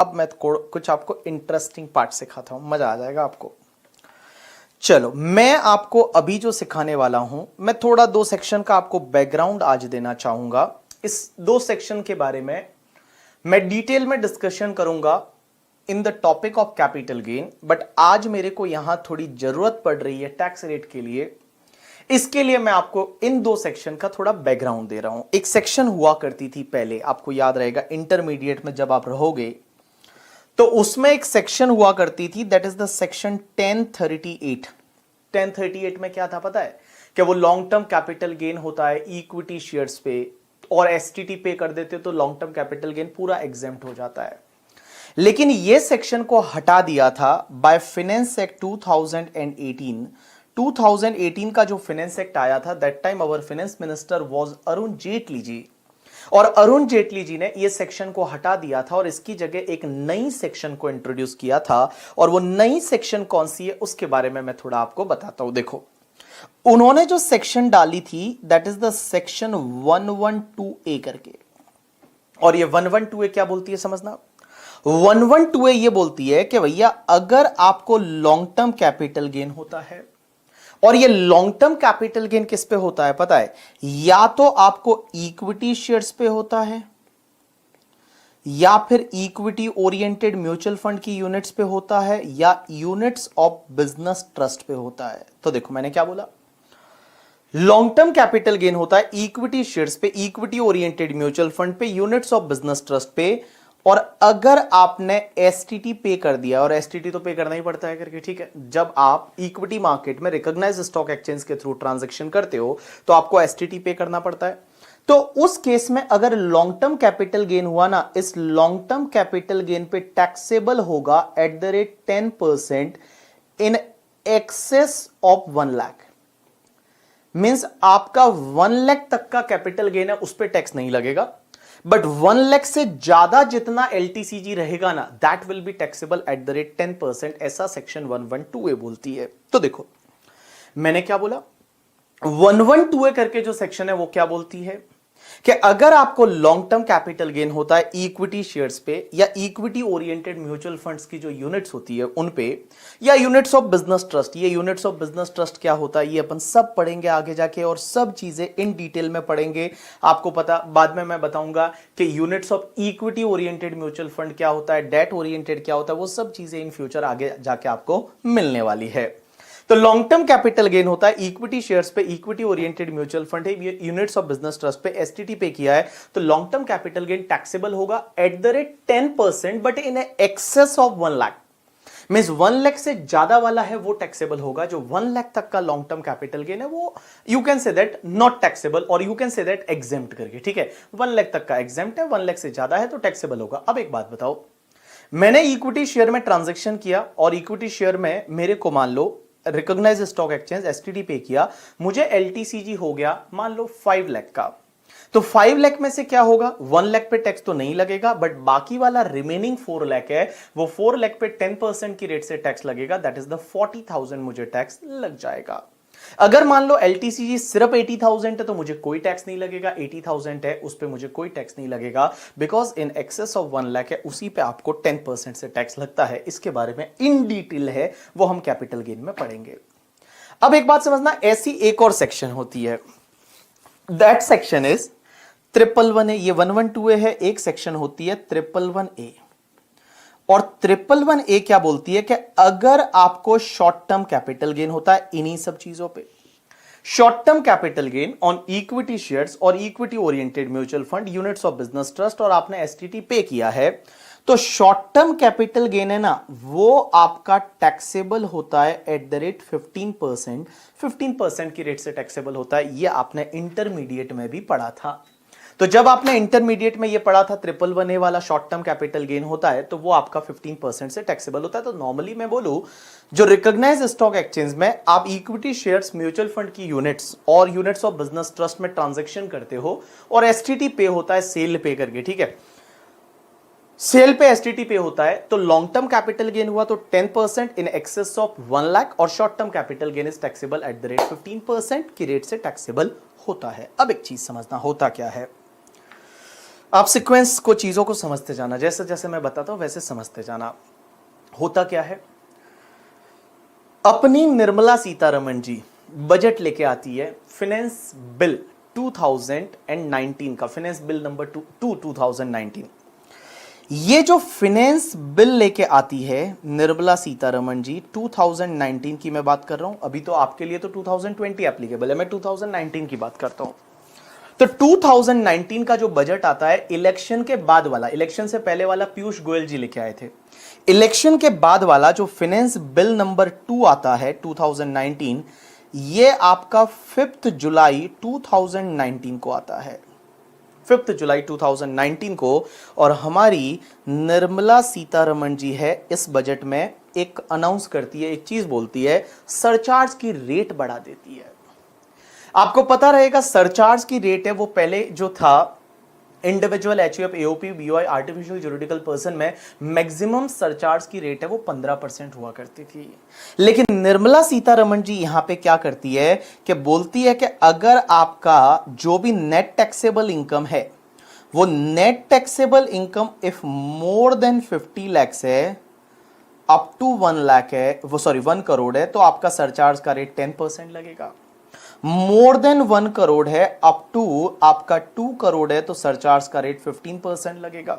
अब मैं कुछ आपको इंटरेस्टिंग पार्ट सिखाता हूं, मजा आ जाएगा आपको। चलो, मैं आपको अभी जो सिखाने वाला हूं, मैं थोड़ा 2 सेक्शन का आपको बैकग्राउंड आज देना चाहूंगा। इस 2 सेक्शन के बारे में मैं डिटेल में डिस्कशन करूंगा in the topic of capital gain, but आज मेरे को यहां थोड़ी जरूरत पड़ रही है टैक्स रेट के लिए। इसके लिए मैं आपको इन 2 सेक्शन का थोड़ा बैकग्राउंड दे रहा हूं। एक सेक्शन हुआ करती थी पहले, आपको याद रहेगा इंटरमीडिएट में जब आप रहोगे तो उसमें एक सेक्शन हुआ करती थी, दैट इज द सेक्शन 1038। 1038 में क्या था पता है? कि वो लॉन्ग टर्म कैपिटल गेन होता है इक्विटी शेयर्स पे, और एसटीटी पे कर देते तो लॉन्ग टर्म कैपिटल गेन पूरा एग्जेम्प्ट हो जाता है। लेकिन ये सेक्शन को हटा दिया था बाय फाइनेंस एक्ट 2018। 2018 का जो फाइनेंस एक्ट आया था, that time our finance minister was Arun Jaitley ji, और अरुण जेटली जी ने ये सेक्शन को हटा दिया था और इसकी जगह एक नई सेक्शन को इंट्रोड्यूस किया था। और वो नई सेक्शन कौन सी है उसके बारे में मैं थोड़ा आपको बताता हूं। देखो, उन्होंने जो सेक्शन डाली थी that is the section 112A करके, और ये 112A क्या बोलती है समझना। 112A ये बोलती है कि भैया अगर आपको लॉन्ग टर्म कैपिटल गेन होता है, और ये लॉन्ग टर्म कैपिटल गेन किस पे होता है पता है? या तो आपको इक्विटी शेयर्स पे होता है, या फिर इक्विटी ओरिएंटेड म्यूचुअल फंड की यूनिट्स पे होता है, या यूनिट्स ऑफ बिजनेस ट्रस्ट पे होता है। तो देखो मैंने क्या बोला, लॉन्ग टर्म कैपिटल गेन होता है इक्विटी शेयर्स पे, इक्विटी ओरिएंटेड म्यूचुअल फंड पे, यूनिट्स ऑफ बिजनेस ट्रस्ट पे, और अगर आपने एसटीटी पे कर दिया, और एसटीटी तो पे करना ही पड़ता है करके, ठीक है, जब आप इक्विटी मार्केट में रिकॉग्नाइज्ड स्टॉक एक्सचेंज के थ्रू ट्रांजैक्शन करते हो तो आपको एसटीटी पे करना पड़ता है। तो उस केस में अगर लॉन्ग टर्म कैपिटल गेन हुआ ना, इस लॉन्ग टर्म कैपिटल गेन पे टैक्सेबल होगा at the rate 10% in excess of 1 lakh. Means आपका 1 लाख तक का कैपिटल गेन है उस पर टैक्स नहीं लगेगा, बट 1 लाख से ज्यादा जितना एलटीसीजी रहेगा ना, that will be taxable at the rate 10%, ऐसा सेक्शन 112A बोलती है। तो देखो मैंने क्या बोला, 112A करके जो सेक्शन है वो क्या बोलती है कि अगर आपको लॉन्ग टर्म कैपिटल गेन होता है इक्विटी शेयर्स पे, या इक्विटी ओरिएंटेड म्यूचुअल फंड्स की जो यूनिट्स होती है उन पे, या यूनिट्स ऑफ बिजनेस ट्रस्ट। ये यूनिट्स ऑफ बिजनेस ट्रस्ट क्या होता है ये अपन सब पढ़ेंगे आगे जाके, और सब चीजें इन डिटेल में पढ़ेंगे। आपको पता, बाद में मैं बताऊंगा कि units of equity oriented mutual fund क्या होता है, डेट ओरिएंटेड क्या होता है, वो सब चीजें इन फ्यूचर आगे जाके आपको मिलने वाली है। तो लॉन्ग टर्म कैपिटल गेन होता है इक्विटी शेयर्स पे, इक्विटी ओरिएंटेड म्यूचुअल फंड है, यूनिट्स ऑफ बिजनेस ट्रस्ट पे एसटीटी पे किया है, तो long term capital gain taxable होगा at the rate 10%, but in excess of 1 lakh. Means 1 lakh से ज्यादा वाला है वो टैक्सेबल होगा, जो 1 लाख तक का लॉन्ग टर्म कैपिटल गेन है वो you can say that not taxable, और you can say that exempt करके, ठीक है। 1 लाख तक का एग्जेम्प्ट है, 1 लाख से ज्यादा है तो टैक्सेबल होगा। अब एक बात बताओ, मैंने इक्विटी शेयर में ट्रांजेक्शन किया, और इक्विटी शेयर में मेरे को मान लो रिकॉग्नाइज्ड स्टॉक एक्सचेंज एसटीडी पे किया, मुझे एलटीसीजी हो गया मान लो 5 लाख का। तो 5 लाख में से क्या होगा, 1 लाख पे टैक्स तो नहीं लगेगा, बट बाकी वाला रिमेनिंग 4 लाख है, वो 4 लाख पे 10% की रेट से टैक्स लगेगा, दैट इज द 40,000 मुझे टैक्स लग जाएगा। अगर मान लो एलटीसीजी सिर्फ 80,000 है तो मुझे कोई टैक्स नहीं लगेगा, 80,000 है उस पे मुझे कोई टैक्स नहीं लगेगा, because in excess of 1 lakh है उसी पे आपको 10% से टैक्स लगता है। इसके बारे में इन डिटेल है, वो हम कैपिटल गेन में पढ़ेंगे। अब एक बात समझना, ऐसी एक और सेक्शन होती है, दैट सेक्शन इज 111A। ये 112A है, एक सेक्शन होती है 111A, और 111A क्या बोलती है कि अगर आपको शॉर्ट टर्म कैपिटल गेन होता है इन्हीं सब चीजों पे, short term capital gain on equity shares और equity oriented mutual fund, units of business trust, और आपने एसटीटी पे किया है, तो शॉर्ट टर्म कैपिटल गेन है ना, वो आपका टैक्सेबल होता है एट द रेट 15%। 15% की रेट से टैक्सेबल होता है, ये आपने इंटरमीडिएट में भी पढ़ा था। तो जब आपने इंटरमीडिएट में ये पढ़ा था 111A वाला शॉर्ट टर्म कैपिटल गेन होता है, तो वो आपका 15% से टैक्सेबल होता है। तो नॉर्मली मैं बोलूं, जो रिकॉग्नाइज्ड स्टॉक एक्सचेंज में आप इक्विटी शेयर्स, म्यूचुअल फंड की यूनिट्स और यूनिट्स ऑफ बिजनेस ट्रस्ट में ट्रांजैक्शन करते हो, और एसटीटी पे होता है सेल पे करके, ठीक है, सेल पे एसटीटी पे होता है, तो लॉन्ग टर्म कैपिटल गेन हुआ तो 10% इन एक्सेस ऑफ 1 लाख, और short term capital gain is taxable at the rate 15% की रेट से टैक्सेबल होता है। अब एक चीज समझना, होता क्या है, आप सीक्वेंस को, चीजों को समझते जाना, जैसे जैसे मैं बताता हूं वैसे समझते जाना। होता क्या है, अपनी निर्मला सीतारमण जी बजट लेके आती है, फाइनेंस बिल 2019 का, फाइनेंस बिल नंबर 2019। ये जो फाइनेंस बिल लेके आती है निर्मला सीतारमण जी 2019 की मैं बात कर रहा हूं, अभी तो आपके लिए तो 2020 एप्लीकेबल है, मैं 2019 की बात करता हूं। तो 2019 का जो बजट आता है, इलेक्शन के बाद वाला, इलेक्शन से पहले वाला पीयूष गोयल जी लेके आए थे, इलेक्शन के बाद वाला जो फाइनेंस बिल नंबर 2 आता है 2019, ये आपका 5 जुलाई 2019 को आता है, 5 जुलाई 2019 को। और हमारी निर्मला सीतारमण जी है इस बजट में एक अनाउंस करती है, एक चीज बोलती है, सरचार्ज की रेट बढ़ा देती है। आपको पता रहेगा सरचार्ज की रेट है वो पहले जो था individual HUF AOP BOI artificial juridical person में मैक्सिमम सरचार्ज की रेट है वो 15% हुआ करती थी। लेकिन निर्मला सीतारमण जी यहां पे क्या करती है कि बोलती है कि अगर आपका जो भी नेट टैक्सेबल इनकम है, वो net taxable income if more than 50 lakhs है, अप टू 1 लाख है, वो सॉरी 1 करोड़ है, तो आपका सरचार्ज का रेट 10% लगेगा। मोर देन 1 करोड़ है, अप टू आपका 2 करोड़ है, तो सरचार्ज का रेट 15% लगेगा।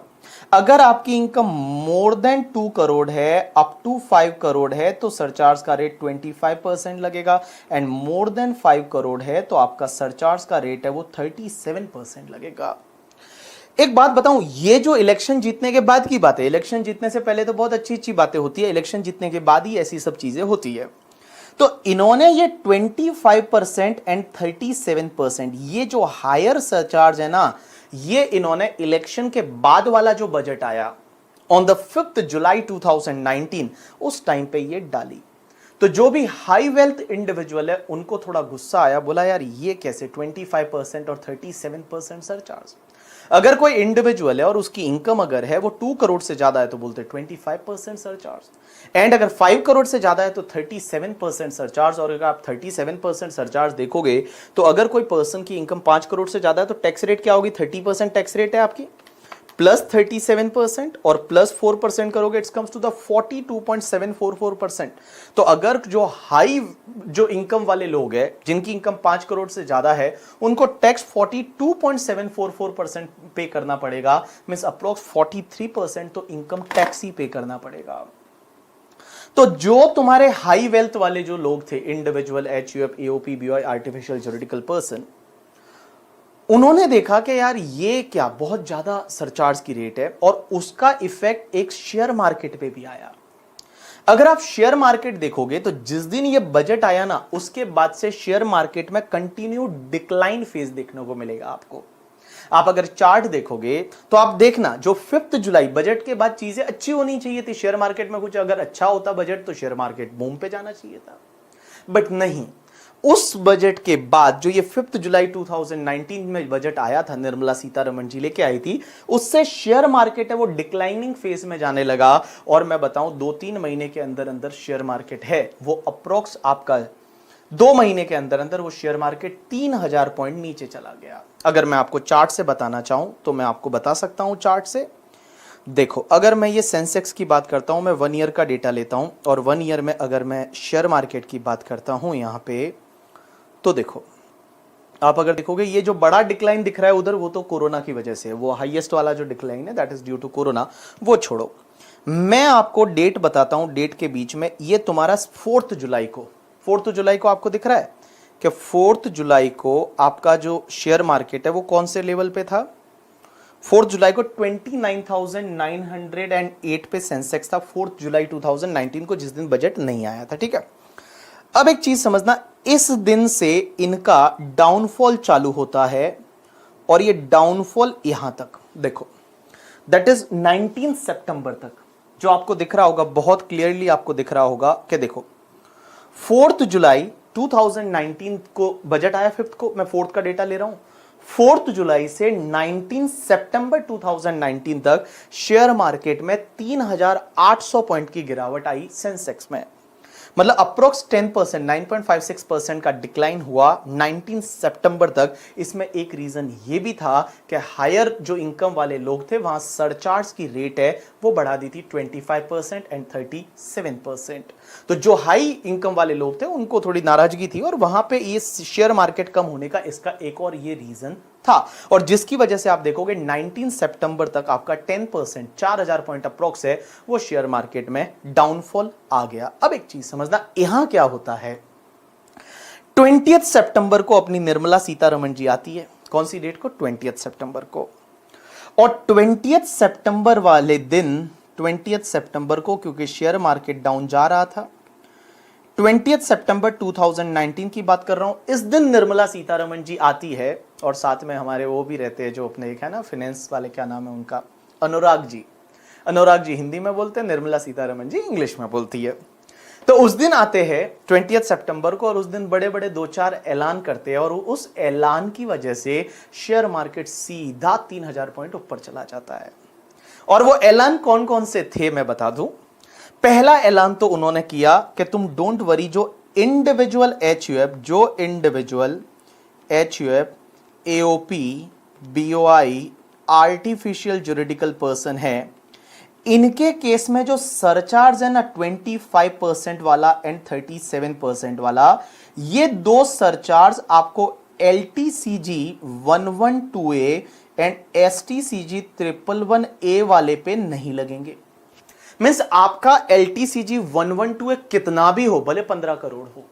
अगर आपकी इनकम मोर देन 2 करोड़ है, अप टू 5 करोड़ है, तो सरचार्ज का रेट 25% लगेगा। एंड मोर देन 5 करोड़ है तो आपका सरचार्ज का रेट है वो 37% लगेगा। एक बात बताऊं, ये जो इलेक्शन जीतने के बाद की बात है, इलेक्शन जीतने से पहले तो बहुत अच्छी अच्छी बातें होती है, इलेक्शन जीतने के बाद ही ऐसी सब चीजें होती है। तो इन्होंने ये 25% एंड 37%, ये जो हायर सरचार्ज है ना, ये इन्होंने इलेक्शन के बाद वाला जो बजट आया ऑन द 5 जुलाई 2019 उस टाइम पे ये डाली। तो जो भी हाई वेल्थ इंडिविजुअल है उनको थोड़ा गुस्सा आया, बोला यार ये कैसे 25% और 37% सरचार्ज। अगर कोई इंडिविजुअल है और उसकी इनकम अगर है वो 2 करोड़ से ज्यादा है तो बोलते 25% सरचार्ज, एंड अगर 5 करोड़ से ज्यादा है तो 37% सरचार्ज। और अगर आप 37% सरचार्ज देखोगे तो अगर कोई पर्सन की इनकम 5 करोड़ से ज्यादा है तो टैक्स रेट क्या होगी, 30% टैक्स रेट है आपकी, प्लस 37% और प्लस 4% करोगे, इट्स कम्स टू द 42.744%। तो अगर जो हाई जो इनकम वाले लोग हैं जिनकी इनकम 5 करोड़ से ज्यादा है उनको टैक्स 42.744% पे करना पड़ेगा, मींस अप्रोक्स 43% तो इनकम टैक्स ही पे करना पड़ेगा। तो जो तुम्हारे हाई वेल्थ वाले जो लोग थे, individual HUF AOP BOI artificial juridical person, उन्होंने देखा कि यार ये क्या बहुत ज्यादा सरचार्ज की रेट है, और उसका इफेक्ट एक शेयर मार्केट पे भी आया। अगर आप शेयर मार्केट देखोगे तो जिस दिन ये बजट आया ना उसके बाद से शेयर मार्केट में कंटिन्यू डिक्लाइन फेज देखने को मिलेगा आपको। आप अगर चार्ट देखोगे तो आप देखना जो 5 जुलाई बजट के बाद चीजें अच्छी होनी चाहिए थी, शेयर मार्केट में कुछ अगर अच्छा होता बजट तो शेयर मार्केट बूम पे जाना चाहिए था, बट नहीं। उस बजट के बाद जो ये 5 जुलाई 2019 में बजट आया था, निर्मला सीतारमण जी लेके आई थी, उससे शेयर मार्केट है वो डिक्लाइनिंग फेज में जाने लगा। और मैं बताऊं 2-3 महीने के अंदर अंदर शेयर मार्केट है वो अप्रोक्स आपका 2 महीने के अंदर अंदर वो शेयर मार्केट 3000 पॉइंट नीचे चला गया। अगर मैं आपको चार्ट से बताना चाहूं तो मैं आपको बता सकता हूं चार्ट से। देखो अगर मैं ये सेंसेक्स की बात करता हूं, मैं 1 ईयर का डेटा लेता हूं, और 1 ईयर में अगर मैं शेयर मार्केट की बात करता हूं यहां पे, तो देखो आप अगर देखोगे ये जो बड़ा डिक्लाइन दिख रहा है उधर, वो तो कोरोना की वजह से, वो हाईएस्ट वाला जो डिक्लाइन है that is due to corona, वो छोड़ो। मैं आपको डेट बताता हूं, डेट के बीच में ये तुम्हारा 4 जुलाई को, 4 जुलाई को आपको दिख रहा है कि 4 जुलाई को आपका जो शेयर मार्केट है वो कौन से लेवल पे था, 4 जुलाई को 29,908 पे सेंसेक्स था, 4 जुलाई 2019 को, जिस दिन बजट नहीं आया था, ठीक है। अब एक चीज समझना, इस दिन से इनका डाउनफॉल चालू होता है, और ये डाउनफॉल यहां तक देखो, दैट इज 19 सितंबर तक, जो आपको दिख रहा होगा, बहुत क्लियरली आपको दिख रहा होगा कि देखो 4 जुलाई 2019 को बजट आया, 5 को, मैं 4 का डेटा ले रहा हूं, 4 जुलाई से 19 सितंबर 2019 तक शेयर मार्केट में 3800 पॉइंट की गिरावट आई सेंसेक्स में। मतलब अप्रोक्स 10%, 9.56% का डिक्लाइन हुआ 19 सितंबर तक। इसमें एक रीजन ये भी था कि हायर जो इनकम वाले लोग थे वहां सरचार्ज की रेट है वो बढ़ा दी थी 25% एंड 37%। तो जो हाई इनकम वाले लोग थे उनको थोड़ी नाराजगी थी और वहां पे ये शेयर मार्केट कम होने का इसका एक और ये रीजन था, और जिसकी वजह से आप देखोगे 19 सितंबर तक आपका 10%, 4000 पॉइंट अप्रोक्स है वो शेयर मार्केट में डाउनफॉल आ गया। अब एक चीज समझना, यहां क्या होता है, 20 सितंबर को अपनी निर्मला सीतारमण जी आती है। कौन सी डेट को? 20 सितंबर को। और 20 सितंबर वाले दिन, 20 सितंबर को क्योंकि शेयर मार्केट डाउन जा रहा था, 20 सितंबर 2019 की बात कर रहा हूं, इस दिन निर्मला सीतारमण जी आती है और साथ में हमारे वो भी रहते हैं जो अपने एक है ना फाइनेंस वाले, क्या नाम है उनका, अनुराग जी। अनुराग जी हिंदी में बोलते हैं, निर्मला सीतारमण जी इंग्लिश में बोलती है। तो उस दिन आते हैं 20 सितंबर को और उस दिन बड़े बड़े 2-4 ऐलान करते हैं और उस ऐलान की वजह से शेयर मार्केट सीधा 3000 पॉइंट ऊपर चला जाता है। और वो ऐलान कौन कौन से थे मैं बता दूं। पहला ऐलान तो उन्होंने किया कि तुम डोंट वरी, जो इंडिविजुअल एचयूएफ, जो individual HUF, AOP, BOI, artificial juridical person है, इनके केस में जो सरचार्ज है ना 25% वाला एंड 37% वाला, ये दो सरचार्ज आपको LTCG 112A and STCG 111A वाले पे नहीं लगेंगे। मींस आपका LTCG 112A कितना भी हो, भले 15 करोड़ हो,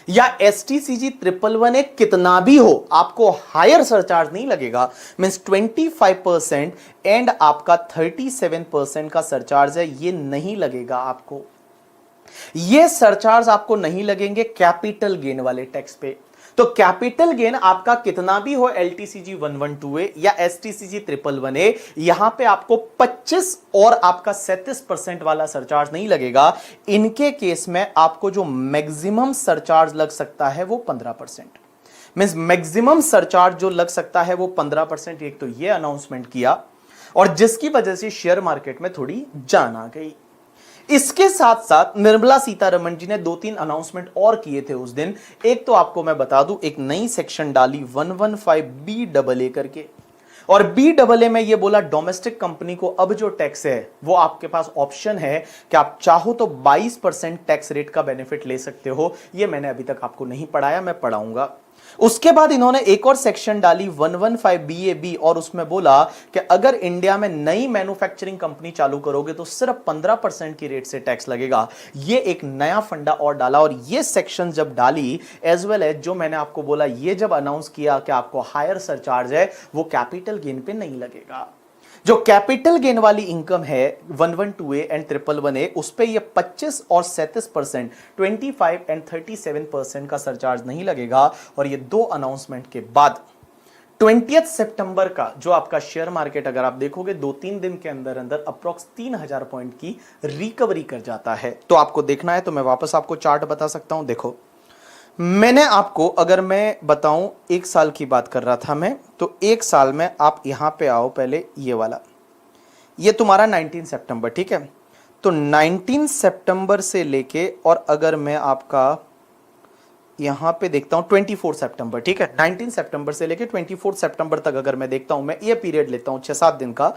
या STCG 111A कितना भी हो, आपको हायर सरचार्ज नहीं लगेगा। मींस 25% एंड आपका 37% का सरचार्ज है, ये नहीं लगेगा आपको। ये सरचार्ज आपको नहीं लगेंगे कैपिटल गेन वाले टैक्स पे। तो कैपिटल गेन आपका कितना भी हो, LTCG 112A या STCG 111A, यहां पे आपको 25 और आपका 37% वाला सरचार्ज नहीं लगेगा। इनके केस में आपको जो मैक्सिमम सरचार्ज लग सकता है वो 15%। मींस मैक्सिमम सरचार्ज जो लग सकता है वो 15%। एक तो ये अनाउंसमेंट किया और जिसकी वजह से शेयर मार्केट में थोड़ी जान आ गई। इसके साथ साथ निर्मला सीतारमण जी ने 2-3 अनाउंसमेंट और किए थे उस दिन। एक तो आपको मैं बता दूं, एक नई सेक्शन डाली 115BAA करके, और BAA में ये बोला डोमेस्टिक कंपनी को अब जो टैक्स है वो आपके पास ऑप्शन है कि आप चाहो तो 22% टैक्स रेट का बेनिफिट ले सकते हो। ये मैंने अभी तक आपको नहीं पढ़ाया, मैं पढ़ाऊंगा। उसके बाद इन्होंने एक और सेक्शन डाली 115BAB और उसमें बोला कि अगर इंडिया में नई मैन्युफैक्चरिंग कंपनी चालू करोगे तो सिर्फ 15% की रेट से टैक्स लगेगा। ये एक नया फंडा और डाला, और ये सेक्शन जब डाली एज वेल एज जो मैंने आपको बोला, ये जब अनाउंस किया कि आपको हायर सरचार्ज है वो कैपिटल गेन पे नहीं लगेगा। जो कैपिटल गेन वाली इनकम है 112A एंड 111A, उस पे ये 25 और 37%, 25 एंड 37% का सरचार्ज नहीं लगेगा। और ये दो अनाउंसमेंट के बाद 20 सितंबर का जो आपका शेयर मार्केट अगर आप देखोगे 2-3 दिन के अंदर अंदर अप्रोक्स 3000 पॉइंट की रिकवरी कर जाता है। तो आपको देखना है तो मैं वापस आपको चार्ट बता सकता हूं। देखो, मैंने आपको, अगर मैं बताऊं 1 साल की बात कर रहा था मैं, तो 1 साल में आप यहां पे आओ, पहले ये वाला, ये तुम्हारा 19 सितंबर, ठीक है। तो 19 सितंबर से लेके, और अगर मैं आपका यहां पे देखता हूं 24 सितंबर, ठीक है, 19 सितंबर से लेके 24 सितंबर तक अगर मैं देखता हूं, मैं ये पीरियड लेता हूं 6-7 दिन का,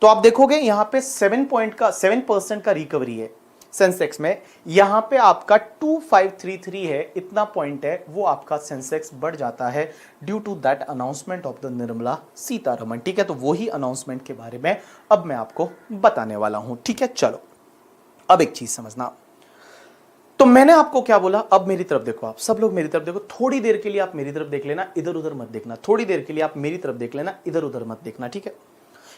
तो आप देखोगे यहां पे 7% का रिकवरी है सेंसेक्स में। यहां पे आपका 2533 है, इतना पॉइंट है, वो आपका सेंसेक्स बढ़ जाता है due to that announcement of the Nirmala Sitharaman, ठीक है। तो वही अनाउंसमेंट के बारे में अब मैं आपको बताने वाला हूं, ठीक है। चलो अब एक चीज समझना, तो मैंने आपको क्या बोला, अब मेरी तरफ देखो, आप सब लोग मेरी तरफ देखो, थोड़ी देर के लिए आप मेरी तरफ देख लेना, इधर उधर मत देखना। थोड़ी देर के लिए आप मेरी तरफ देख लेना, इधर उधर मत देखना, ठीक है।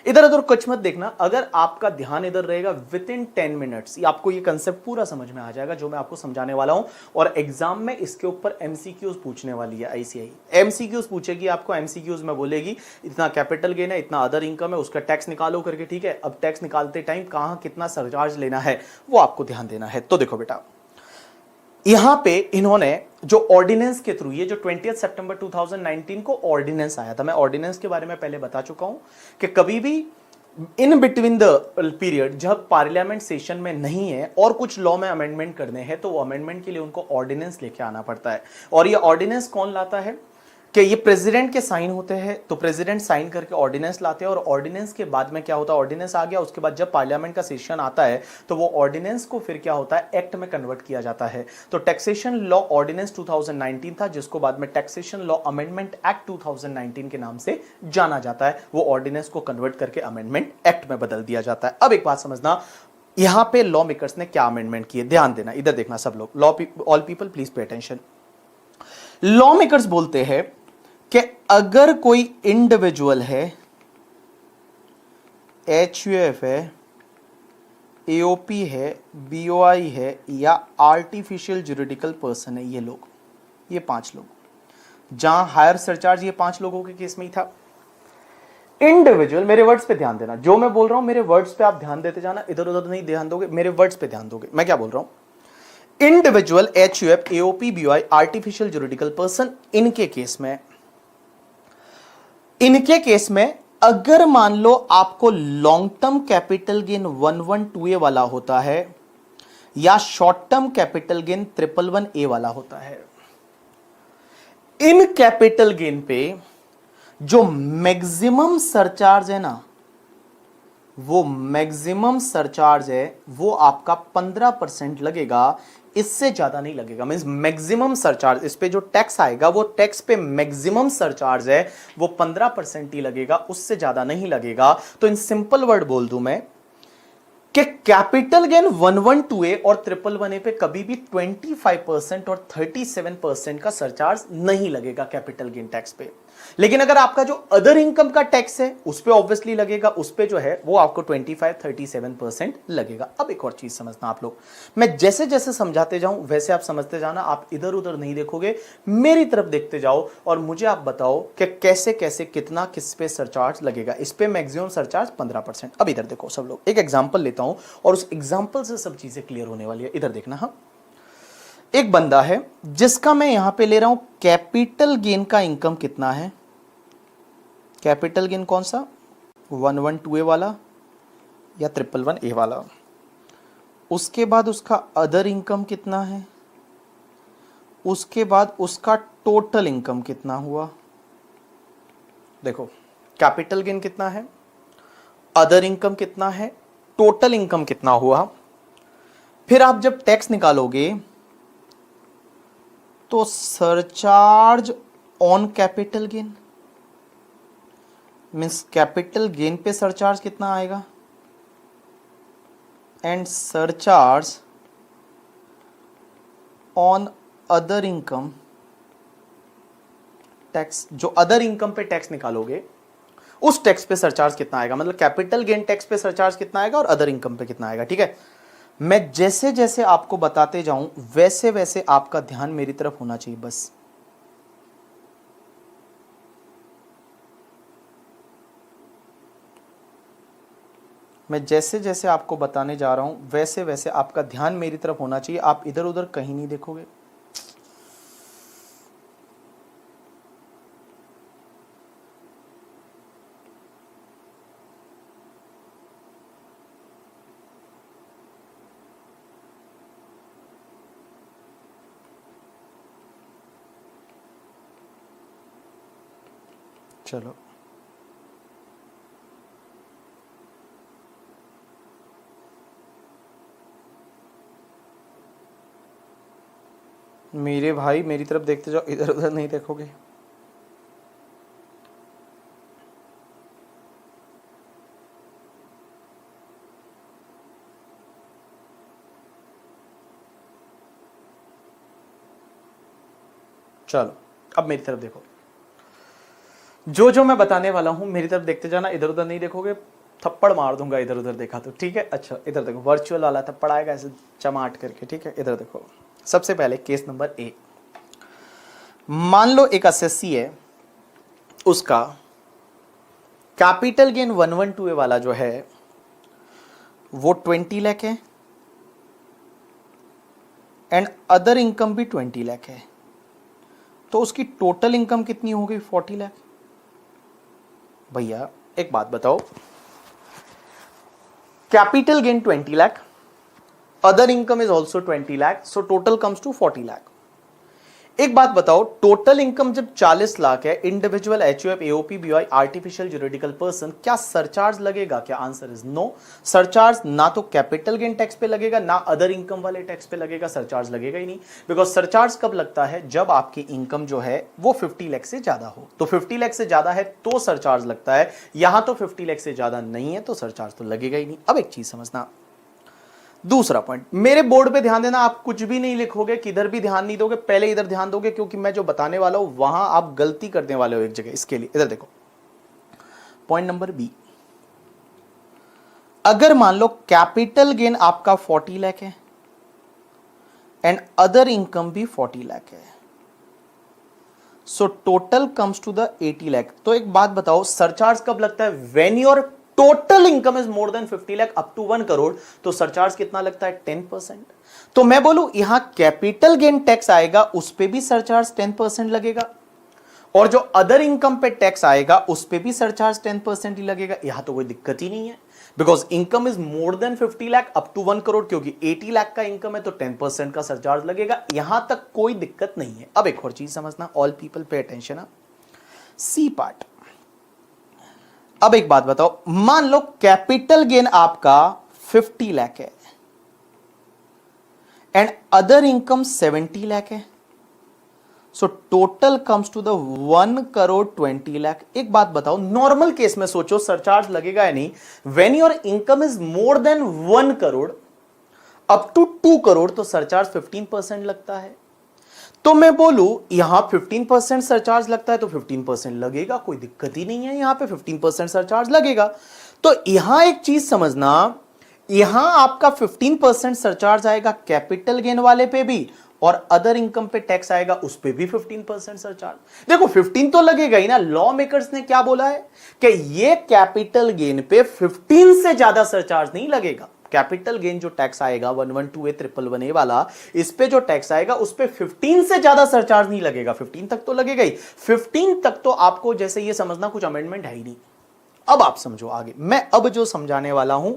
इधर उधर कुछ मत देखना। अगर आपका ध्यान इधर रहेगा विद इन 10 मिनट्स आपको ये कंसेप्ट पूरा समझ में आ जाएगा जो मैं आपको समझाने वाला हूं। और एग्जाम में इसके ऊपर एमसीक्यूज पूछने वाली है आईसीआई। एमसीक्यूज पूछेगी आपको, एमसीक्यूज में बोलेगी इतना कैपिटल गेन है, इतना अदर इनकम है, उसका टैक्स निकालो करके, ठीक है। अब टैक्स निकालते टाइम कहां कितना सरचार्ज लेना है वो आपको ध्यान देना है। तो देखो बेटा, यहां पे इन्होंने जो ऑर्डिनेंस के थ्रू, ये जो 20 सितंबर 2019 को ऑर्डिनेंस आया था, मैं ऑर्डिनेंस के बारे में पहले बता चुका हूं कि कभी भी इन बिटवीन द पीरियड जब पार्लियामेंट सेशन में नहीं है और कुछ लॉ में अमेंडमेंट करने हैं, तो वो अमेंडमेंट के लिए उनको ऑर्डिनेंस लेके आना पड़ता है। और ये ऑर्डिनेंस कौन लाता है कि ये प्रेसिडेंट के साइन होते हैं, तो प्रेसिडेंट साइन करके ऑर्डिनेंस लाते हैं, और ऑर्डिनेंस के बाद में क्या होता है, ऑर्डिनेंस आ गया, उसके बाद जब पार्लियामेंट का सेशन आता है तो वो ऑर्डिनेंस को फिर क्या होता है, एक्ट में कन्वर्ट किया जाता है। तो टैक्सेशन लॉ ऑर्डिनेंस 2019 था, जिसको बाद में टैक्सेशन लॉ अमेंडमेंट एक्ट 2019 के नाम से जाना जाता है। वो ऑर्डिनेंस को कन्वर्ट करके अमेंडमेंट एक्ट में बदल दिया जाता है। अब एक बात समझना, यहां पे लॉ मेकर्स ने क्या अमेंडमेंट किए, ध्यान देना, इधर देखना सब लोग, law all people please pay attention. Law makers बोलते हैं कि अगर कोई इंडिविजुअल है, एचयूएफ है, एओपी है, बीओआई है, या आर्टिफिशियल जुरिडिकल पर्सन है, ये लोग, ये 5 लोग, जहां हायर सरचार्ज ये 5 लोगों के केस में ही था। इंडिविजुअल, मेरे वर्ड्स पे ध्यान देना, जो मैं बोल रहा हूं मेरे वर्ड्स पे आप ध्यान देते जाना, इधर उधर नहीं ध्यान दोगे, मेरे वर्ड्स पे ध्यान दोगे। मैं क्या बोल रहा हूं, individual, HUF, AOP, BOI, artificial juridical person, इनके केस में अगर मान लो आपको long term capital gain 112A वाला होता है, या short term capital gain 111A वाला होता है, इन कैपिटल गेन पे जो मैक्सिमम सरचार्ज है ना, वो मैक्सिमम सरचार्ज है वो आपका 15% लगेगा, इससे ज्यादा नहीं लगेगा। मींस मैक्सिमम सरचार्ज, इस पे जो टैक्स आएगा वो टैक्स पे मैक्सिमम सरचार्ज है वो 15% ही लगेगा, उससे ज्यादा नहीं लगेगा। तो इन सिंपल वर्ड बोल दूं मैं कि कैपिटल गेन 112A और 111A पे कभी भी 25% और 37% का सरचार्ज नहीं लगेगा कैपिटल गेन टैक्स पे। लेकिन अगर आपका जो अदर इनकम का टैक्स है उस पे ऑब्वियसली लगेगा, उस पे जो है वो आपको 25-37% लगेगा। अब एक और चीज समझना आप लोग, मैं जैसे जैसे समझाते जाऊं वैसे आप समझते जाना, आप इधर उधर नहीं देखोगे, मेरी तरफ देखते जाओ और मुझे आप बताओ कि कैसे कैसे कितना किस पे सरचार्ज लगेगा। इस पे मैक्सिमम सरचार्ज 15%। अब इधर देखो सब लोग, एक एग्जाम्पल लेता हूं और उस एग्जाम्पल से सब चीजें क्लियर होने वाली है। इधर देखना, हाँ, एक बंदा है जिसका मैं यहां पे ले रहा हूं कैपिटल गेन का इनकम कितना है, कैपिटल गेन कौन सा, 112A वाला या 111A वाला। उसके बाद उसका अदर इनकम कितना है, उसके बाद उसका टोटल इनकम कितना हुआ। देखो कैपिटल गेन कितना है, अदर इनकम कितना है, टोटल इनकम कितना हुआ। फिर आप जब टैक्स निकालोगे तो surcharge on capital gain, means capital gain पे सरचार्ज कितना आएगा, and surcharge on other income tax, जो अदर इनकम पे टैक्स निकालोगे उस टैक्स पे सरचार्ज कितना आएगा, मतलब कैपिटल गेन टैक्स पे सरचार्ज कितना आएगा और अदर इनकम पे कितना आएगा। ठीक है, मैं जैसे जैसे आपको बताते जाऊं वैसे वैसे आपका ध्यान मेरी तरफ होना चाहिए बस। मैं जैसे जैसे आपको बताने जा रहा हूं वैसे वैसे आपका ध्यान मेरी तरफ होना चाहिए, आप इधर उधर कहीं नहीं देखोगे। चलो मेरे भाई मेरी तरफ देखते जाओ, इधर उधर नहीं देखोगे। चलो अब मेरी तरफ देखो, जो जो मैं बताने वाला हूं मेरी तरफ देखते जाना, इधर उधर नहीं देखोगे, थप्पड़ मार दूंगा इधर उधर देखा तो। ठीक है, अच्छा इधर देखो, वर्चुअल वाला थप्पड़ आएगा ऐसे चमाट करके। ठीक है, इधर देखो, सबसे पहले केस नंबर ए, मान लो एक असेसी है, उसका कैपिटल गेन 112A वाला जो है वो 20 लाख है, एंड अदर इनकम भी 20 लाख है, तो उसकी टोटल इनकम कितनी हो गई, 40 लाख। भैया एक बात बताओ, capital gain 20 lakh, other income is also 20 lakh, so total comes to 40 lakh. एक बात बताओ, टोटल इनकम जब 40 लाख है, individual, HUF, AOP, BOI, artificial juridical person, क्या सरचार्ज लगेगा? क्या आंसर इज नो। सरचार्ज ना तो कैपिटल गेन टैक्स पे लगेगा, ना अदर इनकम वाले टैक्स पे लगेगा, सरचार्ज लगेगा ही नहीं। बिकॉज सरचार्ज कब लगता है? जब आपकी इनकम जो है वो 50 लाख से ज्यादा हो। तो 50 लाख से ज्यादा है तो सरचार्ज लगता है, यहां तो 50 लाख से ज्यादा नहीं है तो सरचार्ज तो लगेगा ही नहीं। अब एक चीज समझना, दूसरा पॉइंट, मेरे बोर्ड पे ध्यान देना, आप कुछ भी नहीं लिखोगे, किधर भी ध्यान नहीं दोगे, पहले इधर ध्यान दोगे, क्योंकि मैं जो बताने वाला हूं वहां आप गलती करने वाले हो एक जगह। इसके लिए इधर देखो, पॉइंट नंबर बी, अगर मान लो कैपिटल गेन आपका 40 लाख है एंड अदर इनकम भी 40 लाख है, so total comes to the 80 lakh. तो एक बात बताओ, सरचार्ज कब लगता है? When your total income is more than 50 lakh up to 1 crore, तो सरचार्ज कितना लगता है? 10%। तो मैं बोलूं यहां कैपिटल गेन टैक्स आएगा, उस पे भी सरचार्ज 10% लगेगा, और जो अदर इनकम पे टैक्स आएगा उस पे भी सरचार्ज 10% ही लगेगा। यहां तो कोई दिक्कत ही नहीं है, because income is more than 50 lakh up to 1 crore, क्योंकि 80 लाख का इनकम है तो 10% का सरचार्ज लगेगा, यहां तक कोई दिक्कत नहीं है। अब एक और चीज समझना, all people pay attention, C part. अब एक बात बताओ, मान लो कैपिटल गेन आपका 50 लाख है एंड अदर इनकम 70 लाख है, so total comes to the 1 crore 20 lakh. एक बात बताओ, नॉर्मल केस में सोचो सरचार्ज लगेगा या नहीं? When your income is more than 1 crore up to 2 crore तो सरचार्ज 15% लगता है। तो मैं बोलूं यहां 15% सरचार्ज लगता है तो 15% लगेगा, कोई दिक्कत ही नहीं है, यहां पे 15% सरचार्ज लगेगा। तो यहां एक चीज समझना, यहां आपका 15% सरचार्ज आएगा कैपिटल गेन वाले पे भी, और अदर इनकम पे टैक्स आएगा उस पे भी 15% सरचार्ज। देखो 15 तो लगेगा ही ना। लॉ मेकर्स ने क्या बोला है कि ये कैपिटल गेन पे 15 से ज्यादा सरचार्ज नहीं लगेगा। कैपिटल गेन जो टैक्स आएगा 112A 111A वाला, इस पे जो टैक्स आएगा उस पे 15 से ज्यादा सरचार्ज नहीं लगेगा। 15 तक तो लगेगा ही, 15 तक तो आपको जैसे ये समझना कुछ अमेंडमेंट है ही नहीं। अब आप समझो आगे, मैं अब जो समझाने वाला हूं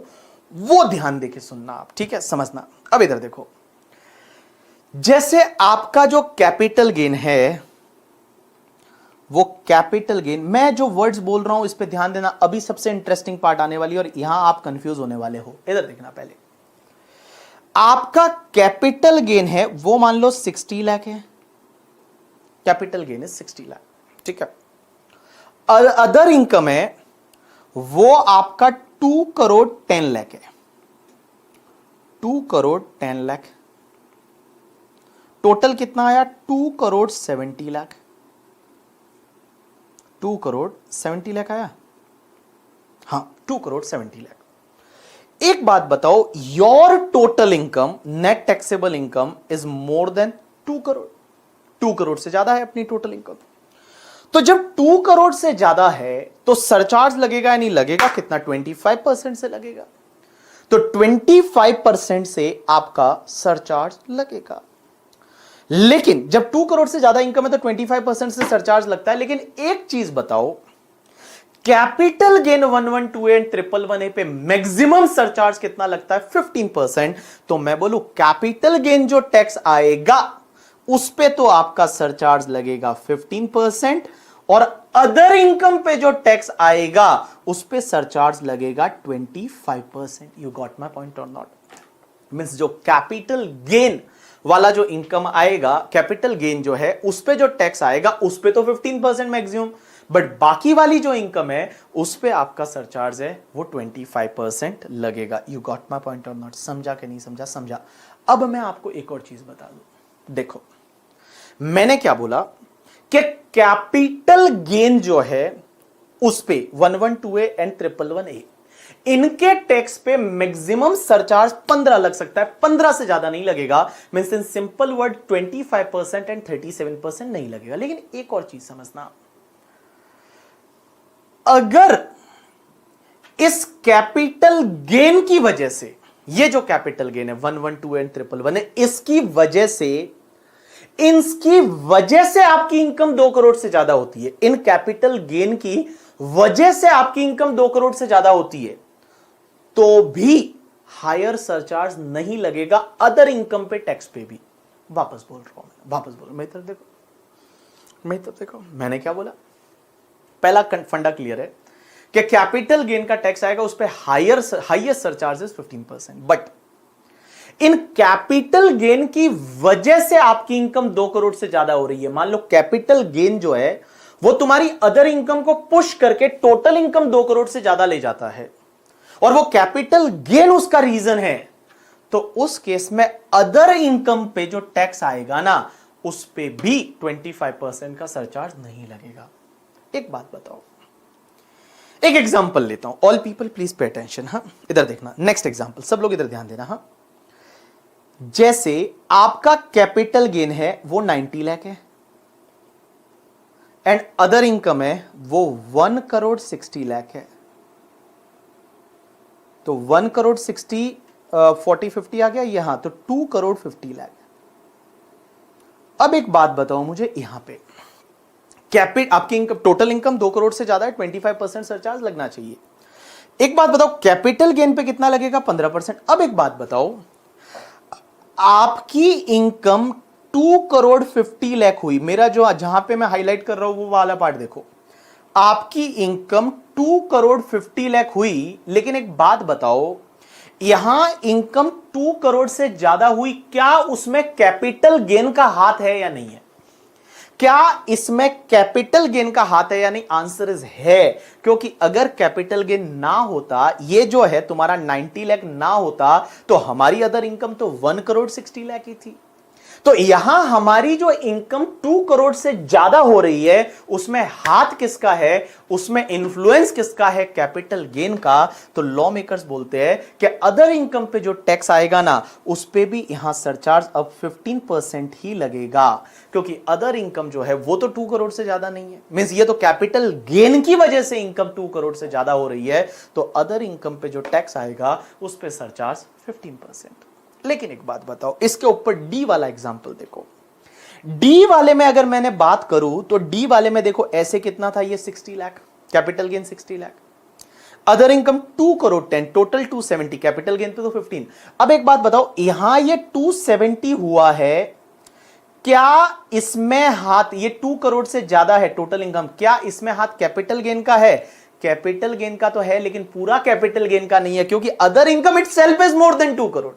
वो ध्यान देके सुनना आप, ठीक है? समझना। अब इधर देखो, जैसे आपका जो कैपिटल गेन है, वो कैपिटल गेन, मैं जो वर्ड्स बोल रहा हूं इस पे ध्यान देना, अभी सबसे इंटरेस्टिंग पार्ट आने वाली है और यहां आप कंफ्यूज होने वाले हो। इधर देखना, पहले आपका कैपिटल गेन है वो मान लो 60 लाख है, कैपिटल गेन है 60 लाख, ठीक है? अदर इनकम है वो आपका 2 करोड़ 10 लाख है, 2 करोड़ 10 लाख। टोटल कितना आया? 2 करोड़ 70 लाख, 2 करोड़ 70 लाख आया, हां 2 करोड़ 70 लाख। एक बात बताओ, your total income, net taxable income is more then 2 crore, 2 crore से ज्यादा है अपनी टोटल इनकम। तो जब 2 करोड़ से ज्यादा है तो सरचार्ज लगेगा या नहीं लगेगा? कितना? 25% से लगेगा। तो 25% से आपका सरचार्ज लगेगा। लेकिन जब 2 करोड़ से ज्यादा इनकम है तो 25% से सरचार्ज लगता है। लेकिन एक चीज बताओ, capital gain 112A and 111A पे मैक्सिमम सरचार्ज कितना लगता है? 15%। तो मैं बोलूं कैपिटल गेन जो टैक्स आएगा उस पे तो आपका सरचार्ज लगेगा 15%, और अदर इनकम पे जो टैक्स आएगा उस पे सरचार्ज लगेगा 25%। यू गॉट माय पॉइंट और नॉट? मींस जो कैपिटल गेन वाला जो इनकम आएगा, कैपिटल गेन जो है उस पे जो टैक्स आएगा उस पे तो 15% मैक्सिमम, बट बाकी वाली जो इनकम है उस पे आपका सरचार्ज है वो 25% लगेगा। यू गॉट माय पॉइंट और नॉट? समझा कि नहीं समझा? समझा। अब मैं आपको एक और चीज बता दूं, देखो मैंने क्या बोला कि कैपिटल गेन जो है उस पे 112A एंड 111A, इनके टैक्स पे मैक्सिमम सरचार्ज 15 लग सकता है, 15 से ज्यादा नहीं लगेगा। Means in simple word 25% and 37% नहीं लगेगा। लेकिन एक और चीज समझना, अगर इस कैपिटल गेन की वजह से, ये जो कैपिटल गेन है 112A एंड 111A, इसकी वजह से आपकी इनकम 2 करोड़ से ज्यादा होती है, इन कैपिटल गेन की वजह से आपकी इनकम 2 करोड़ से ज्यादा होती है, तो भी हायर सरचार्ज नहीं लगेगा अदर इनकम पे, टैक्स पे भी। वापस बोल रहा हूं मैं, वापस बोल, मैं इधर देखो, मैं इधर देखो, मैंने क्या बोला? पहला फंडा क्लियर है कि कैपिटल गेन का टैक्स आएगा, उस पर highest surcharges 15%। But in capital gain की वजह से आपकी इनकम 2 करोड़ से ज्यादा हो रही है। मान लो कैपिटल गेन जो है वो तुम्हारी अदर इनकम को पुश करके टोटल इनकम 2 करोड़ से ज्यादा ले जाता है, और वो कैपिटल गेन उसका रीजन है, तो उस केस में अदर इनकम पे जो टैक्स आएगा ना, उस पे भी 25% का सरचार्ज नहीं लगेगा। एक बात बताओ, एक एग्जांपल लेता हूं, all people please pay attention. हाँ, इधर देखना, नेक्स्ट एग्जांपल, सब लोग इधर ध्यान देना। हाँ, जैसे आपका कैपिटल गेन है वो 90 लाख है, एंड अदर इनकम है वो 1 करोड़ 60 लाख है। तो 1 करोड़ 60 40 50 आ गया यहां, तो 2 करोड़ 50 लाख। अब एक बात बताओ मुझे, यहां पे आपकी इनकम, टोटल इनकम 2 करोड़ से ज्यादा है, 25% सरचार्ज लगना चाहिए। एक बात बताओ, कैपिटल गेन पे कितना लगेगा? 15%। अब एक बात बताओ, आपकी इनकम 2 करोड़ 50 लाख हुई, मेरा जो जहां पे मैं हाईलाइट कर रहा हूं वो वाला पार्ट देखो, आपकी इनकम 2 करोड़ 50 लाख हुई, लेकिन एक बात बताओ, यहां इनकम 2 करोड़ से ज्यादा हुई, क्या उसमें कैपिटल गेन का हाथ है या नहीं है? क्या इसमें कैपिटल गेन का हाथ है या नहीं? आंसर इज है, क्योंकि अगर कैपिटल गेन ना होता, ये जो है तुम्हारा 90 लाख ना होता, तो हमारी अदर इनकम तो 1 करोड़ 60 लाख ही थी। तो यहां हमारी जो इनकम 2 करोड़ से ज्यादा हो रही है, उसमें हाथ किसका है, उसमें इंफ्लुएंस किसका है? कैपिटल गेन का। तो लॉ मेकर्स बोलते हैं कि अदर इनकम पे जो टैक्स आएगा ना, उस पे भी यहां सरचार्ज अब 15% ही लगेगा, क्योंकि अदर इनकम जो है वो तो 2 करोड़ से ज्यादा नहीं है। मींस ये तो कैपिटल गेन की वजह से इनकम 2 करोड़ से ज्यादा हो रही है, तो अदर इनकम पे जो टैक्स आएगा उस पे सरचार्ज 15%। लेकिन एक बात बताओ, इसके ऊपर डी वाला एग्जांपल देखो। डी वाले में अगर मैंने बात करूं, तो डी वाले में देखो ऐसे कितना था, ये 60 lakh, capital gain 60 lakh, other income 2 crore 10, total 270, capital gain पे तो 15। अब एक बात बताओ, यहां ये 270 हुआ है, क्या इसमें हाथ, ये 2 करोड़ से ज्यादा है टोटल इनकम, क्या इसमें हाथ कैपिटल गेन का है? कैपिटल गेन का तो है, लेकिन पूरा कैपिटल गेन का नहीं है, क्योंकि other income itself is more then 2 crore.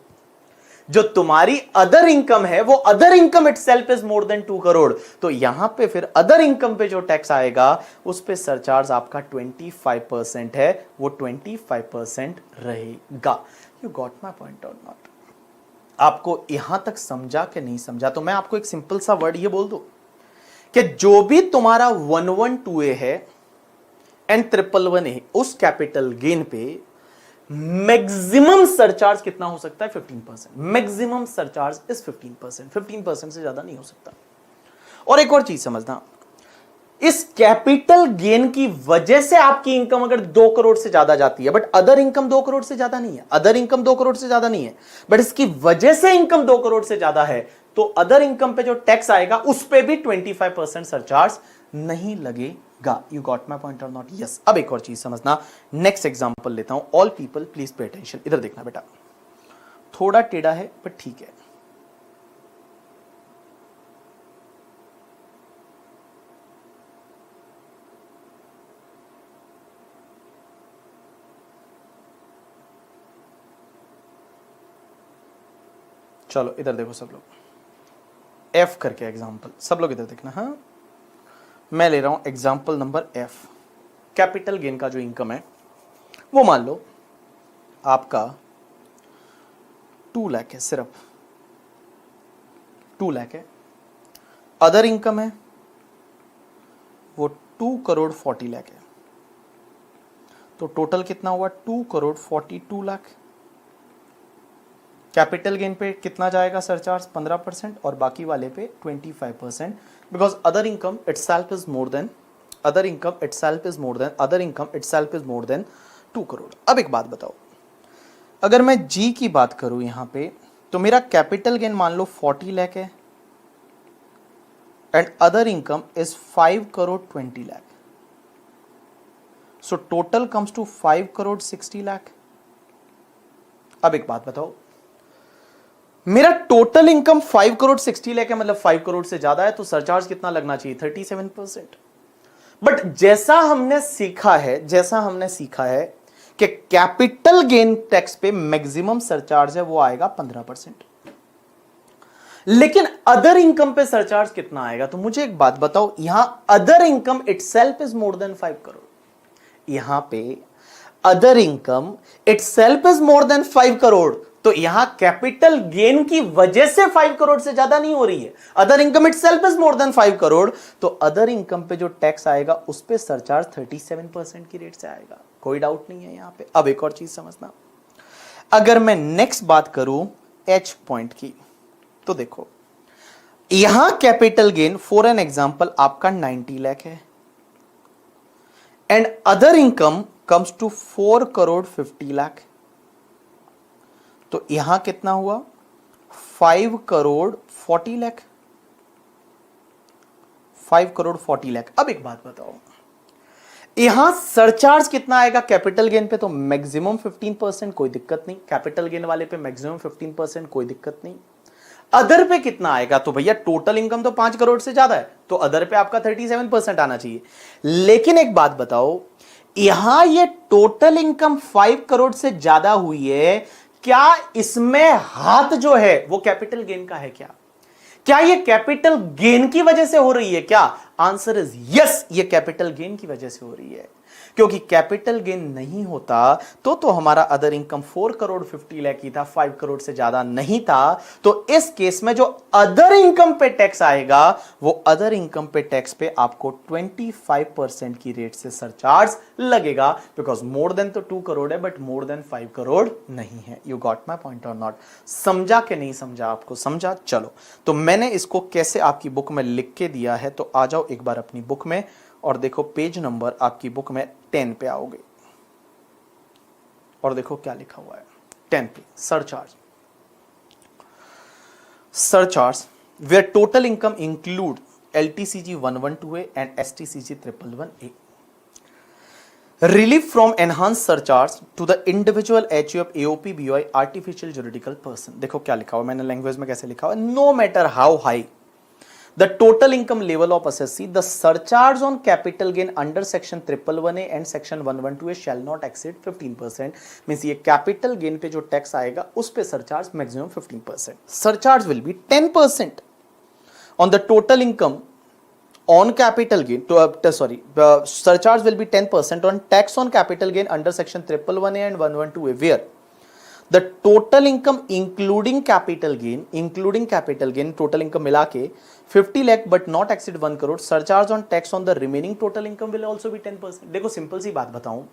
जो तुम्हारी अदर इनकम है वो other income itself is more then 2 crore. तो यहां पे फिर अदर इनकम पे जो टैक्स आएगा उस पे सरचार्ज आपका 25% है, वो 25% रहेगा। यू गॉट माई पॉइंट और नॉट? आपको यहां तक समझा कि नहीं समझा? तो मैं आपको एक सिंपल सा वर्ड ये बोल दूं कि जो भी तुम्हारा 112A है एंड 111A, उस कैपिटल गेन पे मैक्सिमम सरचार्ज कितना हो सकता है? 15%। मैक्सिमम सरचार्ज इज 15%, 15% से ज्यादा नहीं हो सकता। और एक और चीज समझना, इस कैपिटल गेन की वजह से आपकी इनकम अगर 2 करोड़ से ज्यादा जाती है, बट अदर इनकम 2 करोड़ से ज्यादा नहीं है, अदर इनकम 2 करोड़ से ज्यादा नहीं है, बट इसकी वजह से इनकम 2 करोड़ से ज्यादा है, तो अदर इनकम पे जो टैक्स आएगा उस पे भी 25% सरचार्ज नहीं लगेगा। यू गॉट माई पॉइंट और नॉट? यस। अब एक और चीज समझना, नेक्स्ट एग्जांपल लेता हूं, all people please pay attention. इधर देखना बेटा, थोड़ा टेढ़ा है बट ठीक है। चलो इधर देखो सब लोग, एफ करके एग्जांपल, सब लोग इधर देखना। हाँ, मैं ले रहा हूं example number F. Capital gain का जो इनकम है वो मान लो आपका 2 लाख है, सिर्फ 2 लाख है। अदर इनकम है वो 2 करोड़ 40 लाख है, तो टोटल कितना हुआ? 2 करोड़ 42 लाख। कैपिटल गेन पे कितना जाएगा सरचार्ज? 15%, और बाकी वाले पे 25%, because other income itself is more then, other income itself is more then, other income itself is more then 2 crore. अब एक बात बताओ, अगर मैं जी की बात करूं यहां पे, तो मेरा कैपिटल गेन मान लो 40 लाख है, and other income is 5 crore 20 lakh, so total comes to 5 crore 60 lakh. अब एक बात बताओ, मेरा टोटल इनकम 5 करोड़ 60 लाख है, मतलब 5 करोड़ से ज्यादा है, तो सरचार्ज कितना लगना चाहिए? 37%। बट जैसा हमने सीखा है कि कैपिटल गेन टैक्स पे मैक्सिमम सरचार्ज है, वो आएगा 15%। लेकिन अदर इनकम पे सरचार्ज कितना आएगा? तो मुझे एक बात बताओ, यहां other income itself is more then 5 crore, यहां पे other income itself is more then 5 crore, तो यहां कैपिटल गेन की वजह से 5 करोड़ से ज्यादा नहीं हो रही है। Other income itself is more then 5 crore, तो अदर इनकम पे जो टैक्स आएगा उस पे सरचार्ज 37% की रेट से आएगा, कोई डाउट नहीं है यहां पे। अब एक और चीज समझना, अगर मैं नेक्स्ट बात करूं एच पॉइंट की, तो देखो यहां capital gain for an example आपका 90 लाख है and other income comes to 4 crore 50 lakh, तो यहां कितना हुआ? 5 करोड़ 40 लाख, 5 करोड़ 40 लाख। अब एक बात बताओ, यहां सरचार्ज कितना आएगा कैपिटल गेन पे? तो मैक्सिमम 15%, कोई दिक्कत नहीं, कैपिटल गेन वाले पे मैक्सिमम 15%, कोई दिक्कत नहीं। अदर पे कितना आएगा? तो भैया टोटल इनकम तो 5 करोड़ से ज्यादा है, तो अदर पे आपका 37% आना चाहिए। लेकिन एक बात बताओ, यहां ये टोटल इनकम 5 करोड़ से ज्यादा हुई है, क्या इसमें हाथ जो है वो कैपिटल गेन का है? क्या ये कैपिटल गेन की वजह से हो रही है क्या? आंसर इज यस, ये कैपिटल गेन की वजह से हो रही है, क्योंकि कैपिटल गेन नहीं होता तो हमारा अदर इनकम 4 करोड़ 50 लाख ही था, 5 करोड़ से ज्यादा नहीं था। तो इस केस में जो अदर इनकम पे टैक्स आएगा, वो अदर इनकम पे टैक्स पे आपको 25% की रेट से सरचार्ज लगेगा, बिकॉज मोर देन तो 2 करोड़ है बट मोर देन 5 करोड़ नहीं है। यू गॉट माई पॉइंट और नॉट? समझा कि नहीं समझा? आपको समझा? चलो, तो मैंने इसको कैसे आपकी बुक में लिख के दिया है, तो आ जाओ एक बार अपनी बुक में और देखो पेज नंबर आपकी बुक में 10 पे आओगे और देखो क्या लिखा हुआ है 10 पे। Surcharge where total income include LTCG 112A and STCG 111A, relief from enhance surcharge to the individual HUF AOP BOI artificial juridical person. देखो क्या लिखा हुआ, मैंने लैंग्वेज में कैसे लिखा हुआ, no matter how high the total income level of assessee, the surcharge on capital gain under section 111A and section 112A shall not exceed 15%। Means ये कैपिटल गेन पे जो टैक्स आएगा उस पे surcharge maximum 15%। Surcharge will be 10% on the total income on capital gain surcharge will be 10% on tax on capital gain under section 111A and 112A where the total income including capital gain total income मिला के 50 lakh but not exceed 1 crore, surcharge on tax on the remaining total income will also be 10%। देखो simple सी बात बताऊं,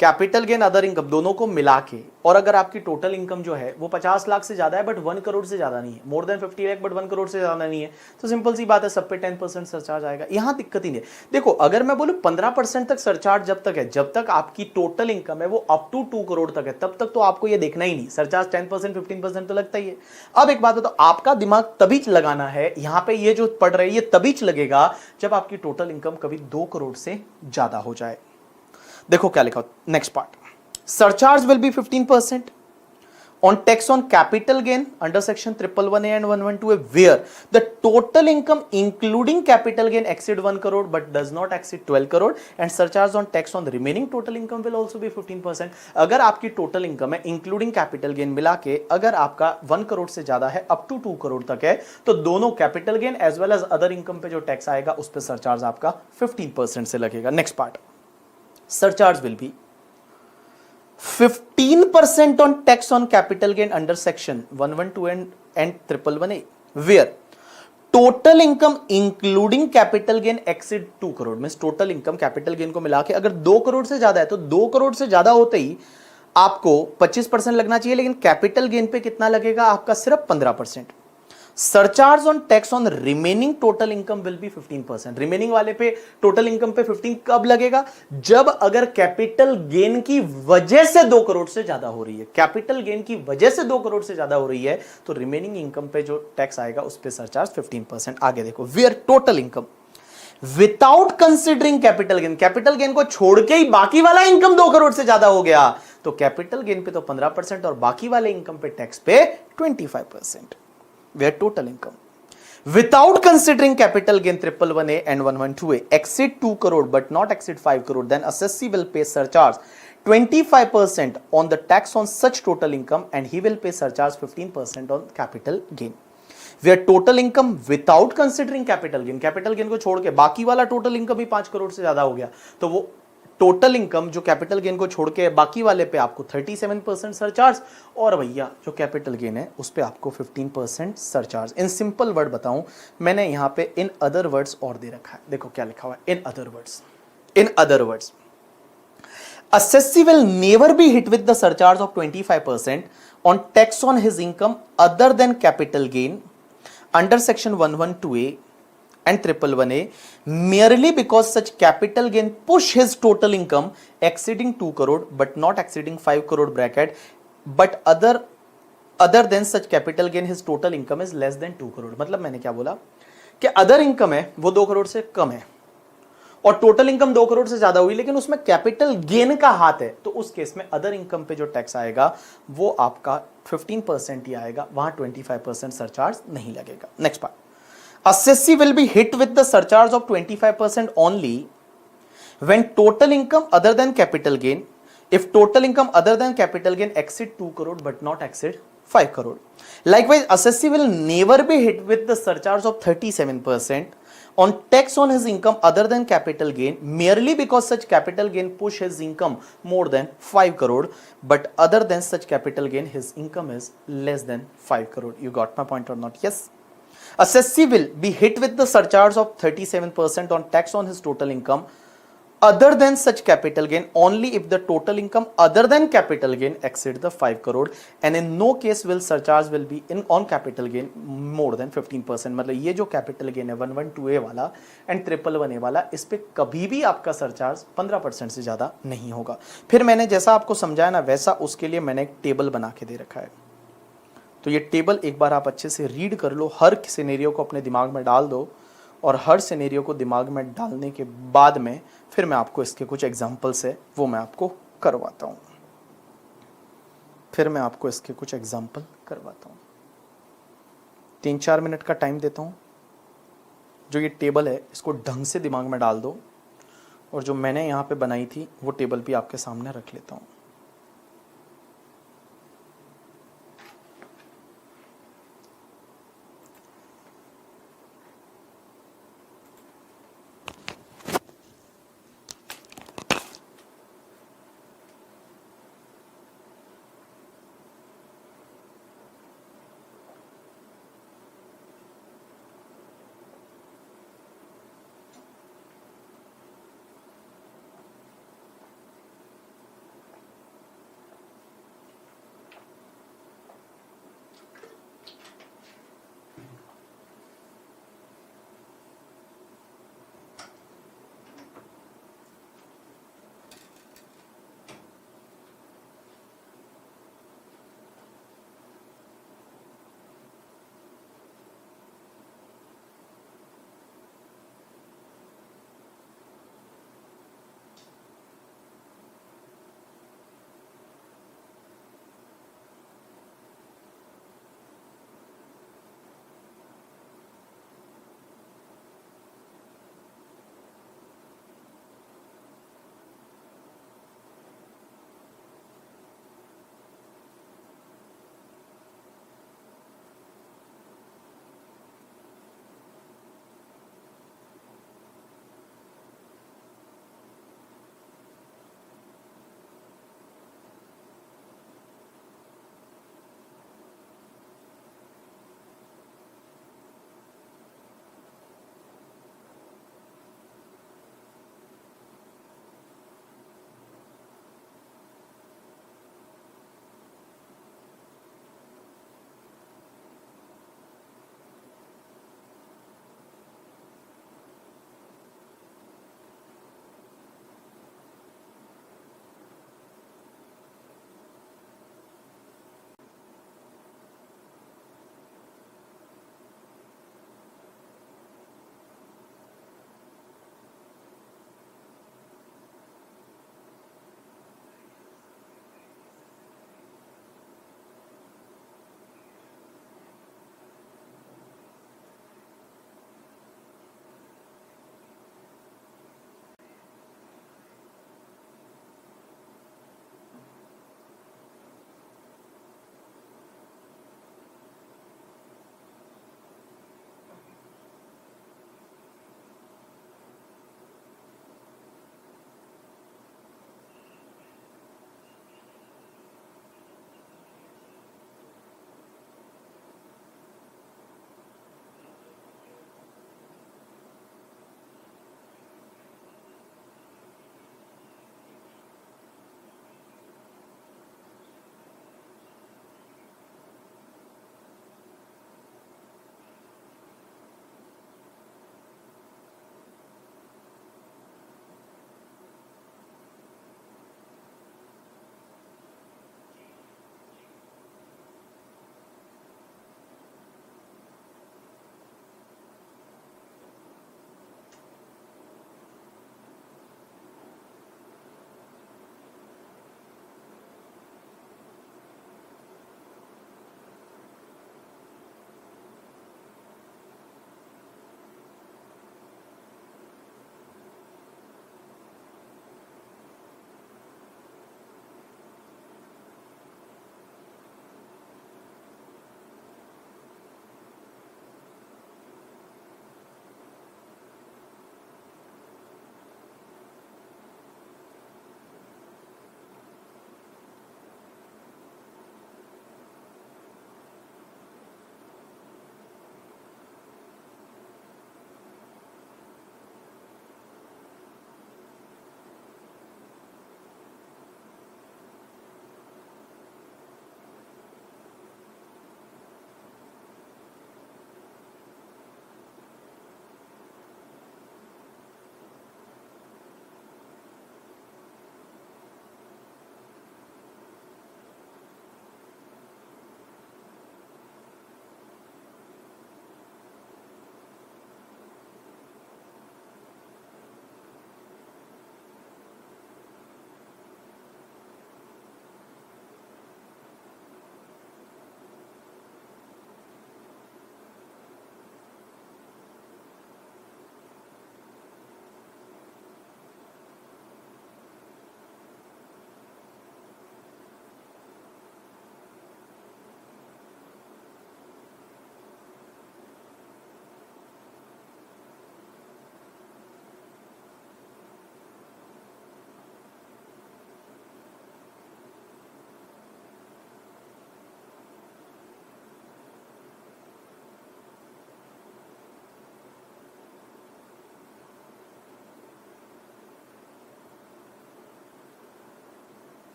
capital gain other income दोनों को मिला के, और अगर आपकी टोटल इनकम जो है वो 50 लाख से ज्यादा है बट 1 करोड़ से ज्यादा नहीं है, मोर देन 50 लाख बट 1 करोड़ से ज्यादा नहीं है, तो सिंपल सी बात है सब पे 10% सरचार्ज आएगा, यहां दिक्कत ही नहीं है। देखो अगर मैं बोलूं 15% तक सरचार्ज जब तक आपकी टोटल इनकम है वो अप टू 2 करोड़ तक है, तब तक तो आपको ये देखना ही नहीं, सरचार्ज 10% 15% तो लगता ही है। अब एक बात बताओ, आपका दिमाग तभी लगाना है यहां पे, ये जो पढ़ रहे हैं ये तभी लगेगा जब आपकी टोटल इनकम कभी 2 करोड़ से ज्यादा हो जाए। देखो क्या लिखा, next part, surcharge will be 15% on tax on capital gain under section 111A and 112A where the total income including capital gain exceed 1 crore but does not exceed 12 crore and surcharge on tax on the remaining total income will also be 15%। अगर आपकी total income है including capital gain मिला के अगर आपका 1 करोड़ से ज्यादा है अप टू 2 करोड़ तक है, तो दोनों capital gain as well as other income पे जो टैक्स आएगा उस पर सरचार्ज आपका 15% से लगेगा। Next part, surcharge will be 15% on tax on capital gain under section 112 and 111A where total income including capital gain exceed 2 crore. Means total income capital gain को मिला के अगर 2 करोड़ से ज्यादा है तो 2 करोड़ से ज्यादा होते ही आपको 25% लगना चाहिए, लेकिन कैपिटल गेन पे कितना लगेगा आपका? सिर्फ 15%। Surcharge on tax on remaining total income will be 15%। Remaining वाले पे टोटल इनकम पे 15 कब लगेगा? जब अगर कैपिटल गेन की वजह से 2 करोड़ से ज्यादा हो रही है, कैपिटल गेन की वजह से 2 करोड़ से ज्यादा हो रही है तो रिमेनिंग इनकम पे जो टैक्स आएगा उस पे सरचार्ज 15%। आगे देखो, where total income without considering capital gain को छोड़ के ही बाकी वाला इनकम 2 करोड़ से ज्यादा हो गया तो कैपिटल गेन पे तो 15% और बाकी वाले इनकम पे टैक्स पे 25%। Where total income without considering capital gain 111A and 112A exceed 2 crore but not exceed 5 crore, then assessee will pay surcharge 25% on the tax on such total income and he will pay surcharge 15% on capital gain. Where total income without considering capital gain को छोड़ के बाकी वाला total income ही 5 करोड़ से ज्यादा हो गया, तो वो टोटल इनकम जो कैपिटल गेन को छोड़ के बाकी वाले पे आपको 37% सरचार्ज, और भैया जो कैपिटल गेन है उस पे आपको 15% सरचार्ज। इन सिंपल वर्ड बताऊं, मैंने यहां पे इन अदर वर्ड्स और दे रखा है, देखो क्या लिखा हुआ है, in other words. In other words, assessee will never be hit with the surcharge of 25% on tax on his income other than capital gain under section 112A and 111A merely because such capital gain push his total income exceeding 2 crore but not exceeding 5 crore bracket, but other than such capital gain his total income is less than 2 crore। मतलब मैंने क्या बोला कि other income है वो 2 करोड़ से कम है और टोटल इनकम 2 करोड़ से ज्यादा हुई, लेकिन उसमें कैपिटल गेन का हाथ है, तो उस केस में अदर इनकम पे जो टैक्स आएगा वो आपका 15% ही आएगा, वहां 25% सरचार्ज नहीं लगेगा। Next part, assessee will be hit with the surcharge of 25% only when total income other than capital gain, if total income other than capital gain exceed 2 crore but not exceed 5 crore. Likewise, assessee will never be hit with the surcharge of 37% on tax on his income other than capital gain merely because such capital gain push his income more than 5 crore, but other than such capital gain his income is less than 5 crore. You got my point or not? Yes. Assessee will be hit with the surcharge of 37% on tax on his total income other than such capital gain only if the total income other than capital gain exceed the 5 crore, and in no case will surcharge will be in on capital gain more than 15%। मतलब ये जो capital gain है 112A वाला and 111A वाला, इस पे कभी भी आपका सरचार्ज 15% से ज्यादा नहीं होगा। फिर मैंने जैसा आपको समझाया ना वैसा उसके लिए मैंने एक टेबल बना के दे रखा है, तो ये टेबल एक बार आप अच्छे से रीड कर लो, हर सिनेरियो को अपने दिमाग में डाल दो, और हर सिनेरियो को दिमाग में डालने के बाद में फिर मैं आपको इसके कुछ एग्जाम्पल्स है वो मैं आपको करवाता हूँ, फिर मैं आपको इसके कुछ एग्जाम्पल करवाता हूँ। 3-4 मिनट का टाइम देता हूँ, जो ये टेबल है इसको ढंग से दिमाग में डाल दो, और जो मैंने यहाँ पे बनाई थी वो टेबल भी आपके सामने रख लेता हूँ।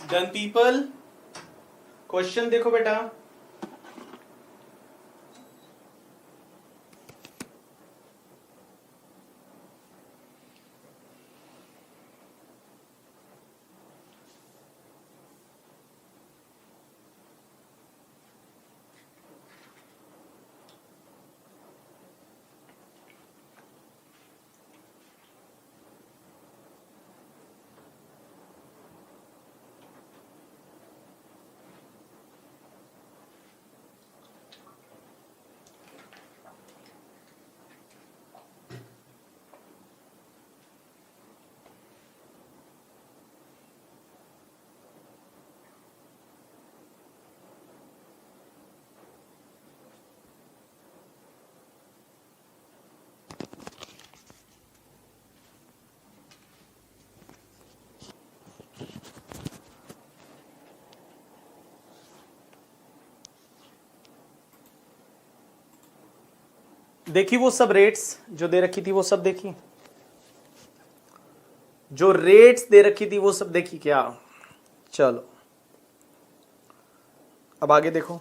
डन पीपल, क्वेश्चन देखो बेटा। देखी वो सब रेट्स जो दे रखी थी, वो सब देखी, जो रेट्स दे रखी थी वो सब देखी क्या? चलो अब आगे देखो।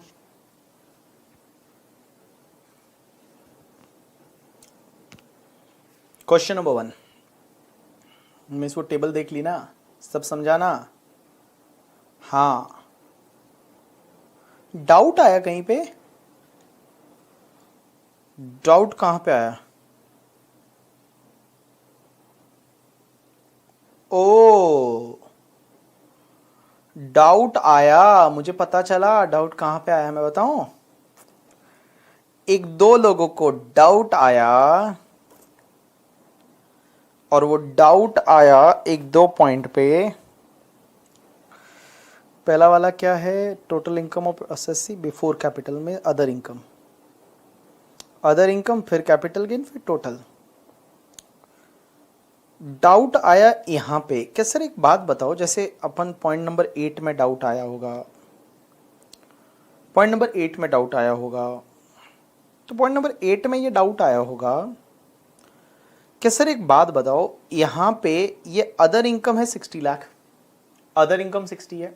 क्वेश्चन नंबर 1 में इसको टेबल देख ली ना, सब समझाना। हाँ, डाउट आया कहीं पे? डाउट कहां पे आया? ओ, डाउट आया, मुझे पता चला डाउट कहां पे आया, मैं बताऊं? एक दो लोगों को डाउट आया, और वो डाउट आया एक दो पॉइंट पे। पहला वाला क्या है? Total income of SSC before capital में अदर इनकम, अदर इनकम, फिर कैपिटल गेन, फिर टोटल। डाउट आया यहां पे। क्या सर एक बात बताओ, जैसे अपन पॉइंट नंबर 8 में डाउट आया होगा, पॉइंट नंबर 8 में डाउट आया होगा, तो पॉइंट नंबर 8 में ये डाउट आया होगा। क्या सर एक बात बताओ, यहां पे ये अदर इनकम है 60 लाख, अदर इनकम 60 है,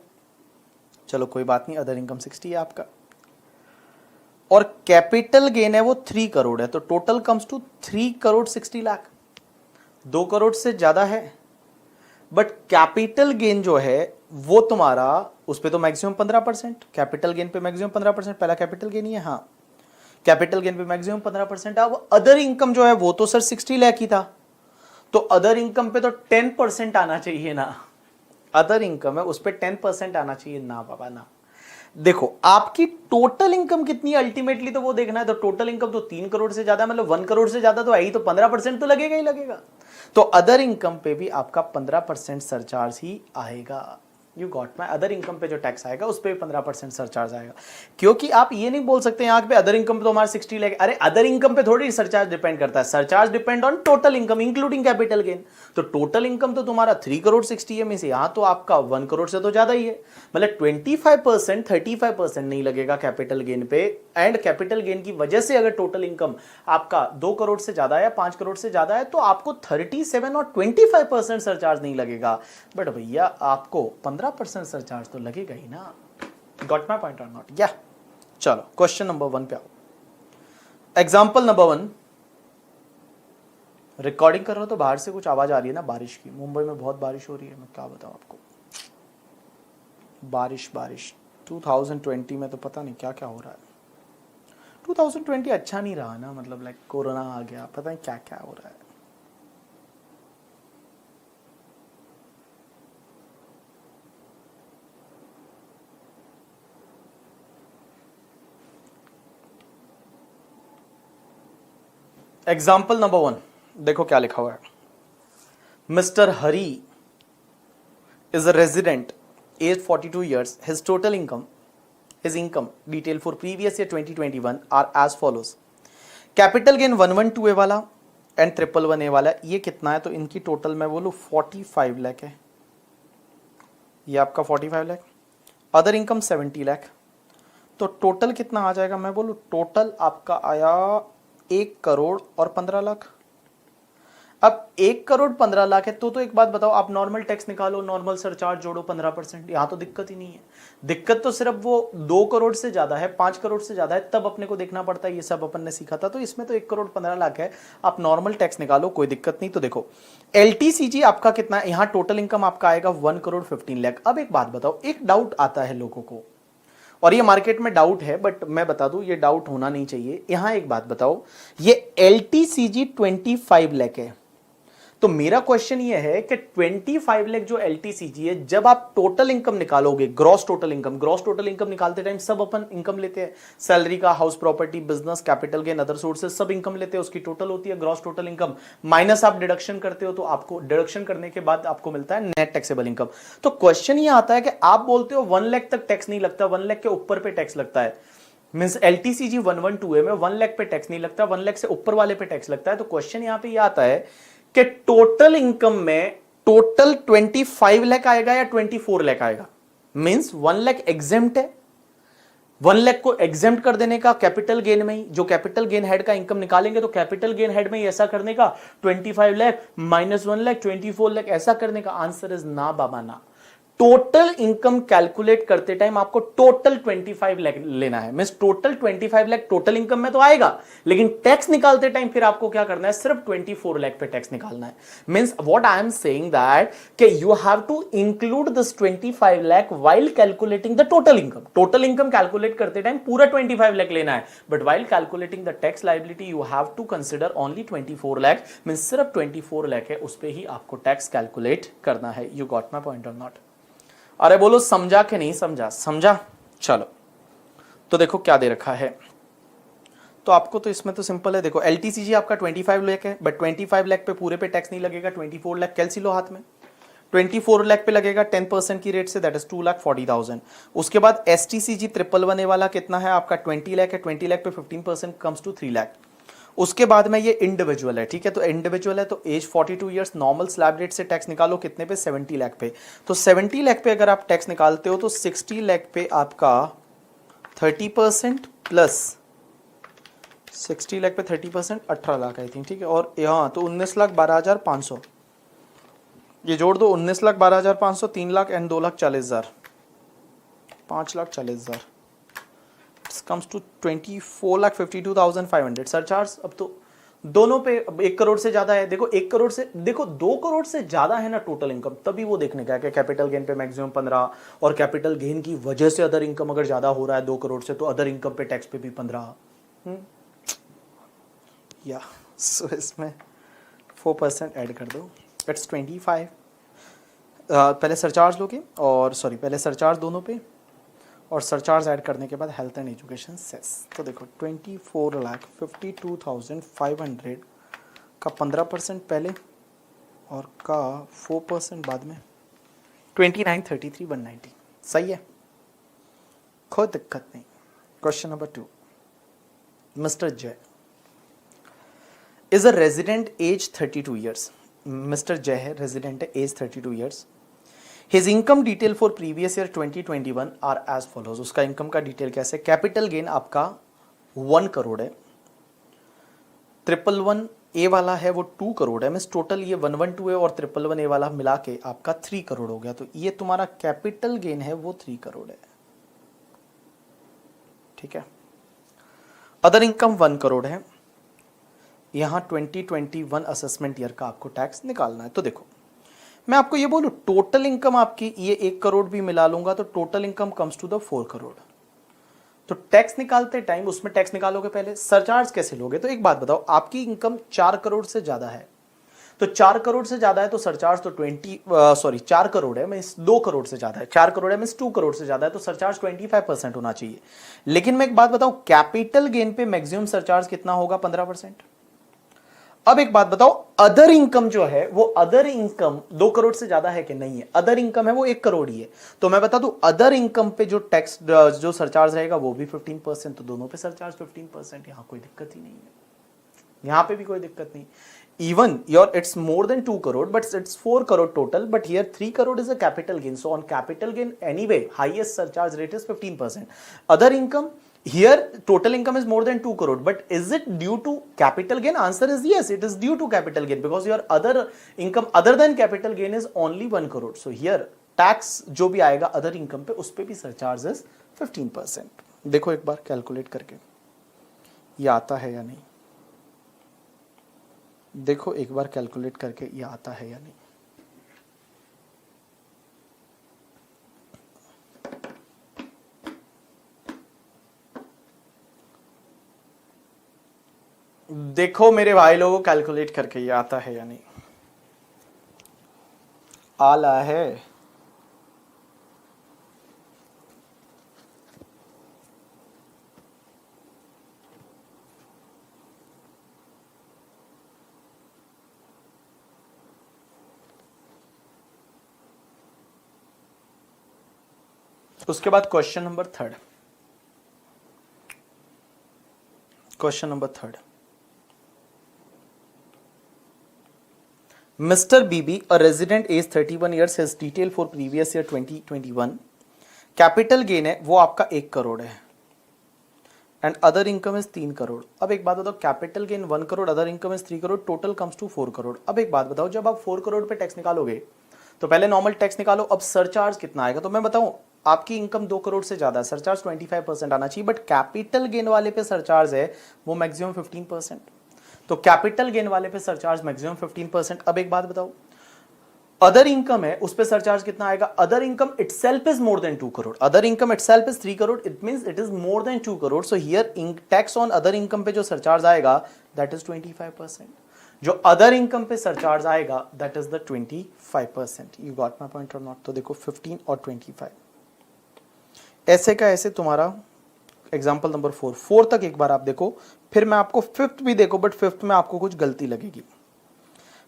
चलो कोई बात नहीं, अदर इनकम 60 है आपका, और कैपिटल गेन है वो 3 करोड़ है, तो total comes to 3 crore 60 lakh, 2 crore से ज्यादा है। बट कैपिटल गेन जो है वो तुम्हारा, उस पे तो मैक्सिमम 15%, कैपिटल गेन पे मैक्सिमम 15%, पहला कैपिटल गेन ही है। हाँ, कैपिटल गेन पे मैक्सिमम 15%। अब अदर इनकम जो है वो तो सर 60 लाख ही था, तो अदर इनकम पे तो 10% आना चाहिए ना, अदर इनकम है उस पे 10% आना चाहिए ना बाबा ना। देखो आपकी टोटल इनकम कितनी है अल्टीमेटली, तो वो देखना है। तो टोटल इनकम तो 3 करोड़ से ज्यादा, मतलब 1 करोड़ से ज्यादा तो है ही, तो 15% तो लगेगा ही लगेगा। तो अदर इनकम पे भी आपका 15% सरचार्ज ही आएगा। You got my, other income पे जो टैक्स आएगा उस पर भी 15% सरचार्ज आएगा। क्योंकि आप ये नहीं बोल सकते यहाँ पे अदर इनकम पे तो हमारा 60 लाख, अरे अदर इनकम पे थोड़ी सरचार्ज डिपेंड करता है, surcharge depend on total income including capital gain. तो टोटल इनकम तो तुम्हारा 3 करोड़ 60 है में से यहाँ तो आपका 1 करोड़ से तो ज्यादा ही है, मतलब 25% 35% नहीं लगेगा कैपिटल गेन पे। एंड कैपिटल गेन की वजह से अगर टोटल इनकम आपका 2 करोड़ से ज्यादा है, 5 करोड़ से ज्यादा है, तो आपको 37 और 25% सरचार्ज नहीं लगेगा। बट भैया आपको 15% सरचार्ज तो लगेगा ही ना। गॉट माई पॉइंट और नॉट? या चलो क्वेश्चन नंबर 1 पे आओ। एग्जाम्पल नंबर 1, रिकॉर्डिंग कर रहा हूं तो बाहर से कुछ आवाज आ रही है ना बारिश की, मुंबई में बहुत बारिश हो रही है, मैं क्या बताऊं आपको, बारिश बारिश। 2020 में तो पता नहीं क्या क्या हो रहा है, 2020 अच्छा नहीं रहा ना, मतलब लाइक कोरोना आ गया, पता नहीं क्या क्या हो रहा है। एग्जाम्पल नंबर 1 देखो क्या लिखा हुआ है। Mister Hari is a resident, age 42 years, his total income, his income detail for previous year 2021 are as follows। Capital gain 112 वाला एंड 111 वाला ये कितना है, तो इनकी टोटल मैं बोलूं 45 लाख है, ये आपका 45 लाख। अदर इनकम 70 लाख, तो टोटल कितना आ जाएगा, मैं बोलूं टोटल आपका आया 1 करोड़ और 15 लाख। अब 1,15,00,000 है तो एक बात बताओ, आप नॉर्मल टैक्स निकालो, नॉर्मल सरचार्ज जोड़ो 15%, यहां तो दिक्कत ही नहीं है। दिक्कत तो सिर्फ वो 2 करोड़ से ज्यादा है, 5 करोड़ से ज्यादा है, तब अपने को देखना पड़ता है। ये सब अपन ने सीखा था। तो इसमें तो 1,15,00,000 है, आप नॉर्मल टैक्स निकालो, कोई दिक्कत नहीं। तो देखो LTCG आपका कितना है, यहां टोटल इनकम आपका आएगा 1,15,00,000। अब एक बात बताओ, एक डाउट आता है लोगों को, और ये मार्केट में डाउट है, बट मैं बता दूं ये डाउट होना नहीं चाहिए। यहां एक बात बताओ, ये LTCG 25 लाख है, तो मेरा क्वेश्चन ये है कि 25 लाख जो LTCG है, जब आप टोटल इनकम निकालोगे, ग्रॉस टोटल इनकम निकालते टाइम सब अपन इनकम लेते हैं, सैलरी का, house property, business, capital gain, other sources, सब इनकम लेते हैं, उसकी टोटल होती है ग्रॉस टोटल इनकम, माइनस आप डिडक्शन करते हो, तो आपको डिडक्शन करने के बाद आपको मिलता है नेट टैक्सेबल इनकम। तो क्वेश्चन ये आता है कि आप बोलते हो 1 लाख तक टैक्स नहीं लगता, 1 लाख के ऊपर पे टैक्स लगता है, मींस LTCG 112 है में 1 लाख पे टैक्स नहीं लगता, 1 लाख से ऊपर वाले पे टैक्स लगता है। तो क्वेश्चन यहां पे ये आता है कि टोटल इनकम में टोटल 25 लाख आएगा या 24 लाख आएगा। मींस 1 लाख एग्जेम्प्ट है, 1 लाख को एग्जेम्प्ट कर देने का कैपिटल गेन में ही, जो कैपिटल गेन हेड का इनकम निकालेंगे तो कैपिटल गेन हेड में ही ऐसा करने का 25 लाख माइनस 1 लाख 24 लाख ऐसा करने का। आंसर इज ना बाबा ना। टोटल इनकम कैलकुलेट करते टाइम आपको टोटल 25 लाख लेना है। Means total 25 lakh total income में तो आएगा, लेकिन टैक्स निकालते टाइम फिर आपको क्या करना है, सिर्फ 24 लाख पे टैक्स निकालना है। Means what I am saying that कि you have to include this 25 lakh while calculating the total income. Total income calculate करते टाइम पूरा 25 लाख लेना है, but while calculating the tax liability you have to consider only 24 lakh. Means सिर्फ 24 लाख है, उस पे ही आपको टैक्स कैलकुलेट करना है। यू गॉट माय पॉइंट और नॉट? अरे बोलो समझा कि नहीं समझा? समझा। चलो तो देखो क्या दे रखा है, तो आपको तो इसमें तो सिंपल है। देखो LTCG आपका 25 लाख है, बट 25 लाख पे पूरे पे टैक्स नहीं लगेगा। 24 लाख कैलसी लो हाथ में, 24 लाख पे लगेगा 10% की रेट से, दैट इज 2,40,000। उसके बाद STCG 111 वाला कितना है आपका 20 लाख है, 20 लाख पे 15% कम्स टू 3 लाख। उसके बाद में ये इंडिविजुअल है, ठीक है, तो इंडिविजुअल है तो age 42 years, normal slab rate से टैक्स निकालो कितने पे, 70 लाख पे। तो 70 लाख पे अगर आप टैक्स निकालते हो तो 60 लाख पे आपका 30% प्लस 60 लाख पे 30% 18 लाख आई थिंक, ठीक है। और यहाँ तो 19,12,500 ये जोड़ दो, 19,12,500, 3 lakh and 2,40,000, 5,40,000 comes to 24,52,500 surcharge. अब तो दोनों पे 1 करोड़ से ज्यादा है। देखो 1 करोड़ से, देखो 2 करोड़ से ज्यादा है ना टोटल इनकम, तभी वो देखने का है कि कैपिटल गेन पे मैक्सिमम 15, और कैपिटल गेन की वजह से अदर इनकम अगर ज्यादा हो रहा है 2 करोड़ से, तो अदर इनकम पे टैक्स पे भी 15 या सो इसमें 4% ऐड कर दो, इट्स 25। पहले सरचार्ज लोगे, और सॉरी पहले सरचार्ज दोनों पे, और सरचार्ज ऐड करने के बाद हेल्थ एंड एजुकेशन सेस। तो देखो 24,52,500 का 15% पहले और का 4% बाद में, 29,33,190 सही है, कोई दिक्कत नहीं। Question number 2, mister Jay is a resident age 32 years. Mister Jay है, रेजिडेंट है, age 32 years. His income detail for previous year 2021 are as follows। उसका इनकम का डिटेल कैसे, कैपिटल गेन आपका 1 करोड़ है, 111A वाला है वो 2 करोड़ है, मींस टोटल ये 112 है और 111A वाला मिला के आपका 3 करोड़ हो गया। तो ये तुम्हारा कैपिटल गेन है वो 3 करोड़ है, ठीक है। अदर इनकम 1 करोड़ है, यहां 2021 असेसमेंट ईयर का आपको टैक्स निकालना है। तो देखो मैं आपको ये बोलूं, टोटल इनकम आपकी ये 1 करोड़ भी मिला लूंगा तो total income comes to the 4 crore. तो टैक्स निकालते टाइम उसमें टैक्स निकालोगे पहले, सरचार्ज कैसे लोगे? तो एक बात बताओ, आपकी इनकम 4 करोड़ से ज्यादा है, तो 4 करोड़ से ज्यादा है तो सरचार्ज तो 4 करोड़ है मींस 2 करोड़ से ज्यादा है, 4 करोड़ है मींस 2 करोड़ से ज्यादा है, तो सरचार्ज 25% होना चाहिए। लेकिन मैं एक बात बताऊं, कैपिटल गेन पे मैक्सिमम सरचार्ज कितना होगा, 15%। अब एक बात बताओ, अदर इनकम जो है वो अदर इनकम 2 करोड़ से ज्यादा है कि नहीं है? अदर इनकम है वो 1 करोड़ ही है। तो मैं बता दूं, अदर इनकम पे जो टैक्स जो सरचार्ज रहेगा वो भी 15%, तो दोनों पे सरचार्ज 15%। यहां कोई दिक्कत ही नहीं है, यहां पे भी कोई दिक्कत नहीं। even it's more than 2 crore but it's 4 crore total, but here 3 crore is a capital gain, so on capital gain anyway highest surcharge rate is 15%. Other income Here, total income is more than 2 crore, but is it due to capital gain? Answer is yes, it is due to capital gain because your other income other than capital gain is only 1 crore. So here, tax जो भी आएगा other income पे उस पे भी surcharge is 15%. देखो एक बार calculate करके ये आता है या नहीं, देखो एक बार कैलकुलेट करके ये आता है या नहीं। देखो मेरे भाई लोगों कैलकुलेट करके ये आता है या नहीं, आला है। उसके बाद question number third, question number third, Mr. BB, a resident age 31 years has detail for previous year 2021. Capital gain है वो आपका 1 करोड़ है and other income is 3 crore. अब एक बात बताओ, capital gain 1 crore, other income is 3 crore, total comes to 4 crore. अब एक बात बताओ, जब आप 4 करोड़ पे टैक्स निकालोगे तो पहले नॉर्मल टैक्स निकालो, अब सरचार्ज कितना आएगा। तो मैं बताऊं, आपकी इनकम 2 करोड़ से ज्यादा है, सरचार्ज 25% आना चाहिए, बट कैपिटल गेन वाले पे सरचार्ज है वो मैक्सिमम 15%। तो कैपिटल गेन वाले पे सरचार्ज मैक्सिमम 15%। अब एक बात बताओ, अदर इनकम है उस पे सरचार्ज कितना आएगा। Other income itself is more then 2 crore, other income itself is 3 crore, it means it is more then 2 crore. So here tax on other income पे जो सरचार्ज आएगा दैट इज 25%। जो अदर इनकम पे सरचार्ज आएगा that is the 25%। You got my point और not. तो देखो 15 और 25 ऐसे का ऐसे तुम्हारा एग्जाम्पल नंबर 4 तक एक बार आप देखो, फिर मैं आपको फिफ्थ भी देखो, बट फिफ्थ में आपको कुछ गलती लगेगी,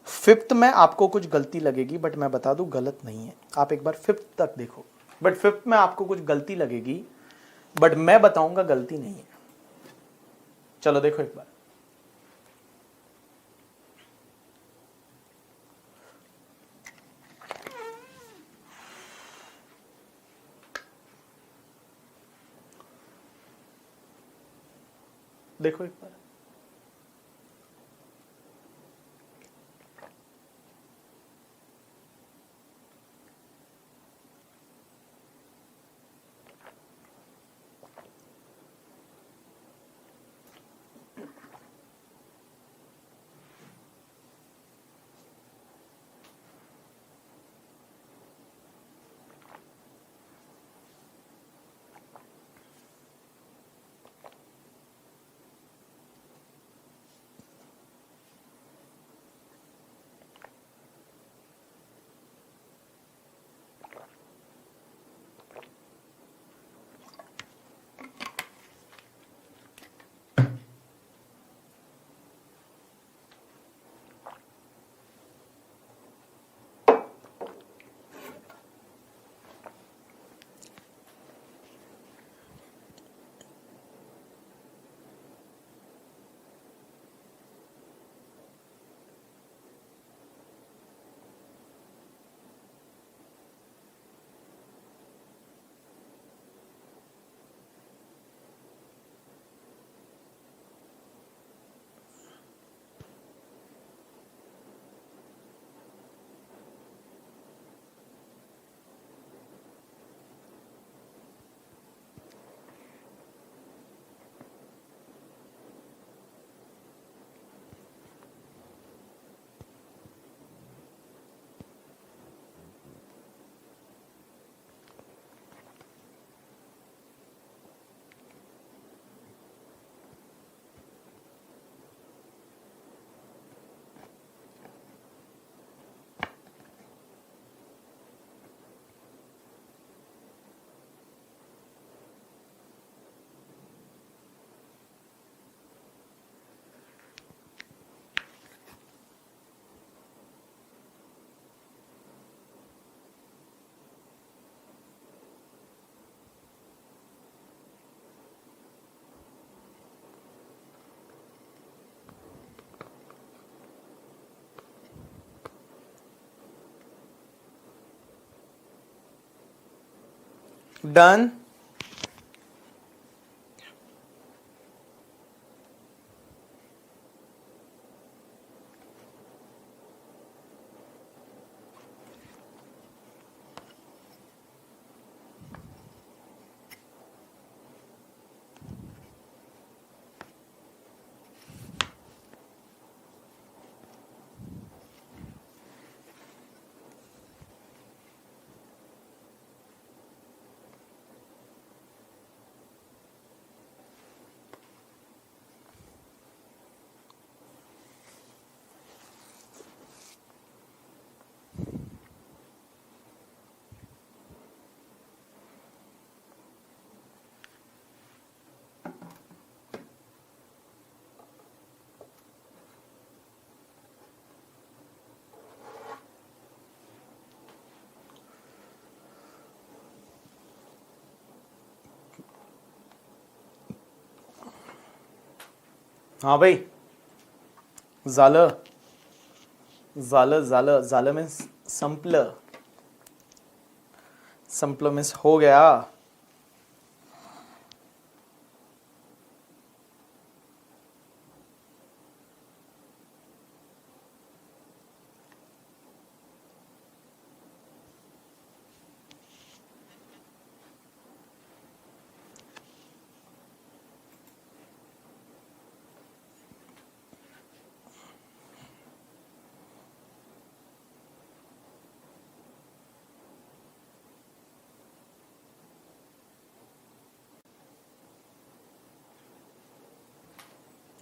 फिफ्थ में आपको कुछ गलती लगेगी, बट मैं बता दूं गलत नहीं है। आप एक बार फिफ्थ तक देखो, बट फिफ्थ में आपको कुछ गलती लगेगी, बट मैं बताऊंगा गलती नहीं है। चलो देखो एक बार, देखो एक बार, डन। हाँ भाई, झालं झालं झालं झालं मीन्स संपलं, संपलं मीन्स हो गया।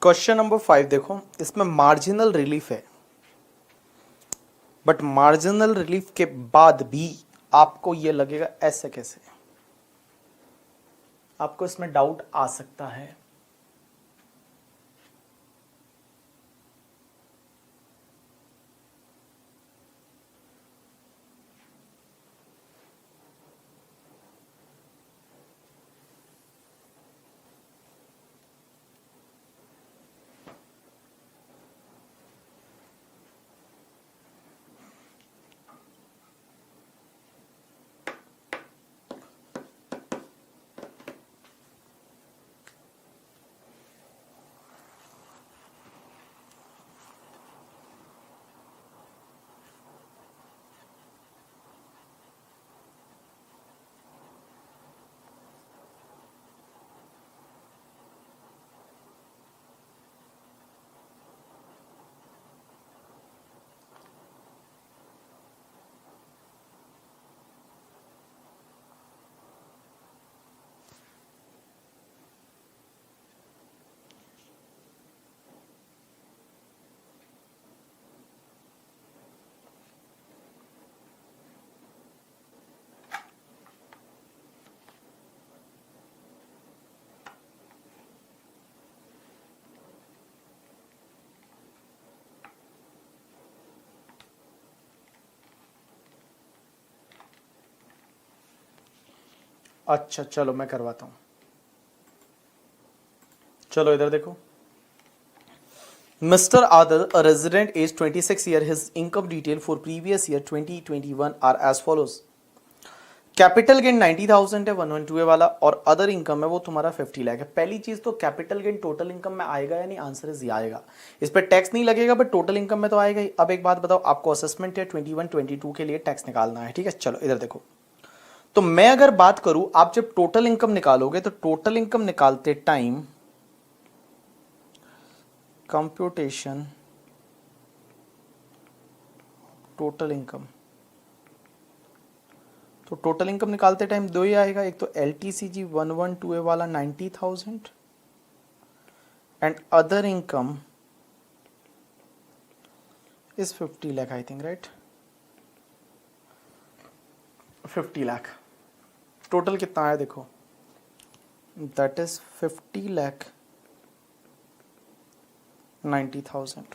क्वेश्चन नंबर 5 देखो, इसमें मार्जिनल रिलीफ है, बट मार्जिनल रिलीफ के बाद भी आपको यह लगेगा ऐसे कैसे, आपको इसमें डाउट आ सकता है। अच्छा चलो मैं करवाता हूं, चलो इधर देखो। Mr. Adil, a resident age 26 year, his income detail for previous year 2021 are as follows. Capital gain 90,000 है, 112 वाला, और अदर इनकम है वो तुम्हारा 50 लाख है। पहली चीज तो कैपिटल गेन टोटल इनकम में आएगा या नहीं, आंसर इज आएगा। इस पर टैक्स नहीं लगेगा बट टोटल इनकम में तो आएगा ही। अब एक बात बताओ, आपको असेसमेंट है 21-22 के लिए टैक्स निकालना है, ठीक है। चलो इधर देखो, तो मैं अगर बात करूं, आप जब टोटल इनकम निकालोगे तो टोटल इनकम निकालते टाइम कंप्यूटेशन टोटल इनकम, तो टोटल इनकम निकालते टाइम दो ही आएगा, एक तो LTCG 112A वाला 90,000 and other income is 50 lakh, I think, right. 50 lakh total कितना आया देखो, दैट इज 50 लाख 90,000।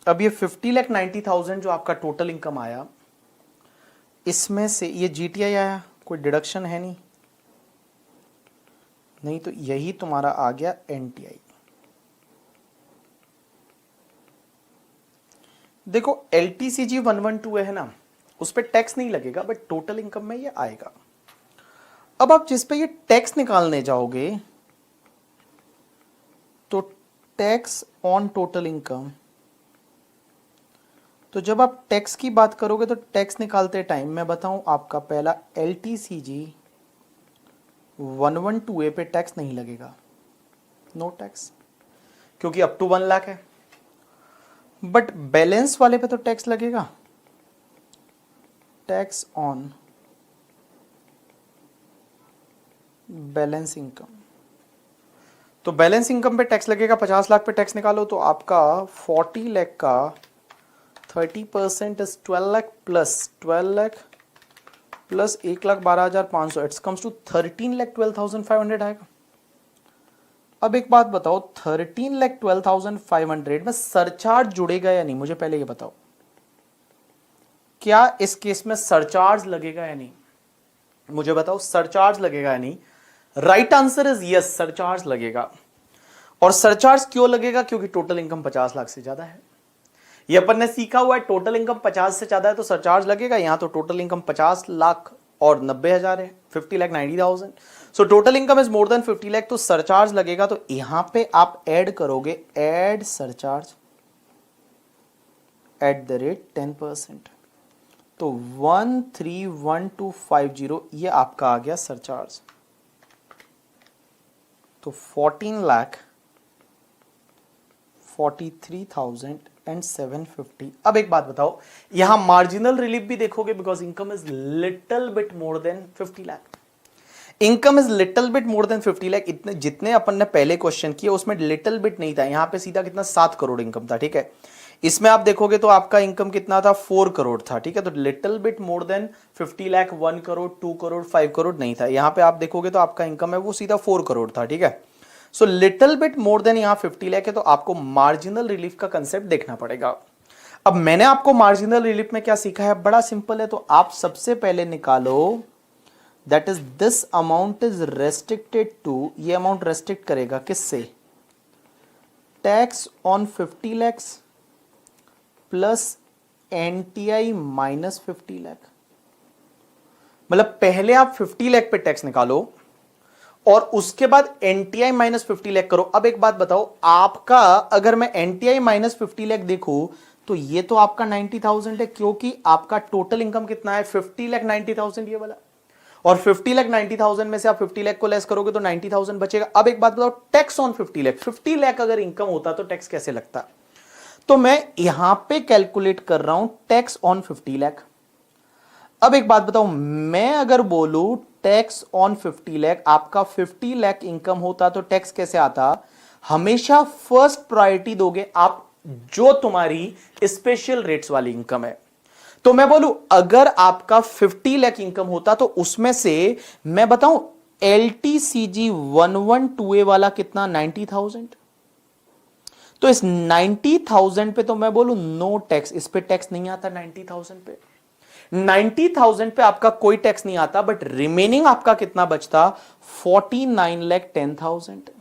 अब ये 50 लाख 90,000 जो आपका टोटल इनकम आया, इसमें से ये GTI आया, कोई डिडक्शन है नहीं, नहीं तो यही तुम्हारा आ गया NTI। देखो LTCG 112 है ना, उस पर टैक्स नहीं लगेगा बट टोटल इनकम में ये आएगा। अब आप जिस पे ये टैक्स निकालने जाओगे तो टैक्स ऑन टोटल इनकम, तो जब आप टैक्स की बात करोगे तो टैक्स निकालते टाइम मैं बताऊं, आपका पहला LTCG 112A पे टैक्स नहीं लगेगा, नो टैक्स, क्योंकि अप टू 1 लाख है। बट बैलेंस वाले पे तो टैक्स लगेगा, टैक्स ऑन बैलेंस इनकम। तो बैलेंस इनकम पे टैक्स लगेगा, 50 लाख पे टैक्स निकालो तो आपका 40 लाख का 30% is 12 lakh plus 12 lakh plus 1,12,500, it's comes to 13,12,500 आएगा। अब एक बात बताओ, 13,12,500 में सरचार्ज जुड़ेगा या नहीं, मुझे पहले ये बताओ, क्या इस केस में सरचार्ज लगेगा या नहीं, मुझे बताओ सरचार्ज लगेगा या नहीं। Right answer is yes, surcharge लगेगा। और सरचार्ज क्यों लगेगा? क्योंकि टोटल इनकम 50 लाख से ज्यादा है। ये अपन ने सीखा हुआ है, टोटल इनकम 50 से ज्यादा है तो सरचार्ज लगेगा। यहां तो टोटल इनकम 50 लाख और 90,000 है, 50 lakh 90,000। So total income is more than 50 lakh, तो सरचार्ज लगेगा। तो यहां पे आप ऐड करोगे, add surcharge at the rate 10%। तो 131250 ये आपका आ गया सरचार्ज। तो 14,43,750। अब एक बात बताओ, यहां मार्जिनल रिलीफ भी देखोगे because income is little bit more than 50 lakh. Income is little bit more than 50 lakh. इतने जितने अपन ने पहले क्वेश्चन किए उसमें लिटिल बिट नहीं था, यहां पे सीधा कितना 7 करोड़ इनकम था, ठीक है। इसमें आप देखोगे तो आपका इनकम कितना था, 4 करोड़ था, ठीक है। तो little bit more than 50 lakh 1 crore 2 crore 5 crore नहीं था। यहां पे आप देखोगे तो आपका इनकम है वो सीधा 4 करोड़ था, ठीक है। So little bit more than यहां 50 लाख है, तो आपको मार्जिनल रिलीफ का कंसेप्ट देखना पड़ेगा। अब मैंने आपको मार्जिनल रिलीफ में क्या सीखा है, बड़ा सिंपल है। तो आप सबसे पहले निकालो, that is this amount is restricted to, ये अमाउंट रेस्ट्रिक्ट करेगा किससे, tax on 50 lakhs plus NTI minus 50 lakh. मतलब पहले आप 50 लाख पे टैक्स निकालो और उसके बाद एनटीआई माइनस 50 लाख करो। अब एक बात बताओ, आपका अगर मैं एनटीआई माइनस 50 लाख देखूं तो ये तो आपका 90,000 है, क्योंकि आपका टोटल इनकम कितना है, 50 लाख 90,000 ये वाला। और 50 लाख 90,000 में से आप 50 लाख को लेस करोगे तो 90,000 बचेगा। अब एक बात बताओ, टैक्स ऑन 50 लाख, 50 लाख अगर इनकम होता तो टैक्स कैसे लगता? तो मैं यहां पे कैलकुलेट कर रहा हूं टैक्स ऑन 50 लाख। अब एक बात बताओ, मैं अगर बोलूं टैक्स ऑन 50 लाख, आपका 50 लाख इनकम होता तो टैक्स कैसे आता? हमेशा फर्स्ट प्रायोरिटी दोगे आप जो तुम्हारी स्पेशल रेट्स वाली इनकम है। तो मैं बोलूं अगर आपका 50 लाख इनकम होता तो उसमें से मैं बताऊं LTCG 112A वाला कितना, 90,000। तो इस 90,000 पे तो मैं बोलूं नो टैक्स, इस पे टैक्स नहीं आता। 90,000 पे, 90,000 पे आपका कोई टैक्स नहीं आता, बट रिमेनिंग आपका कितना बचता, 49,10,000।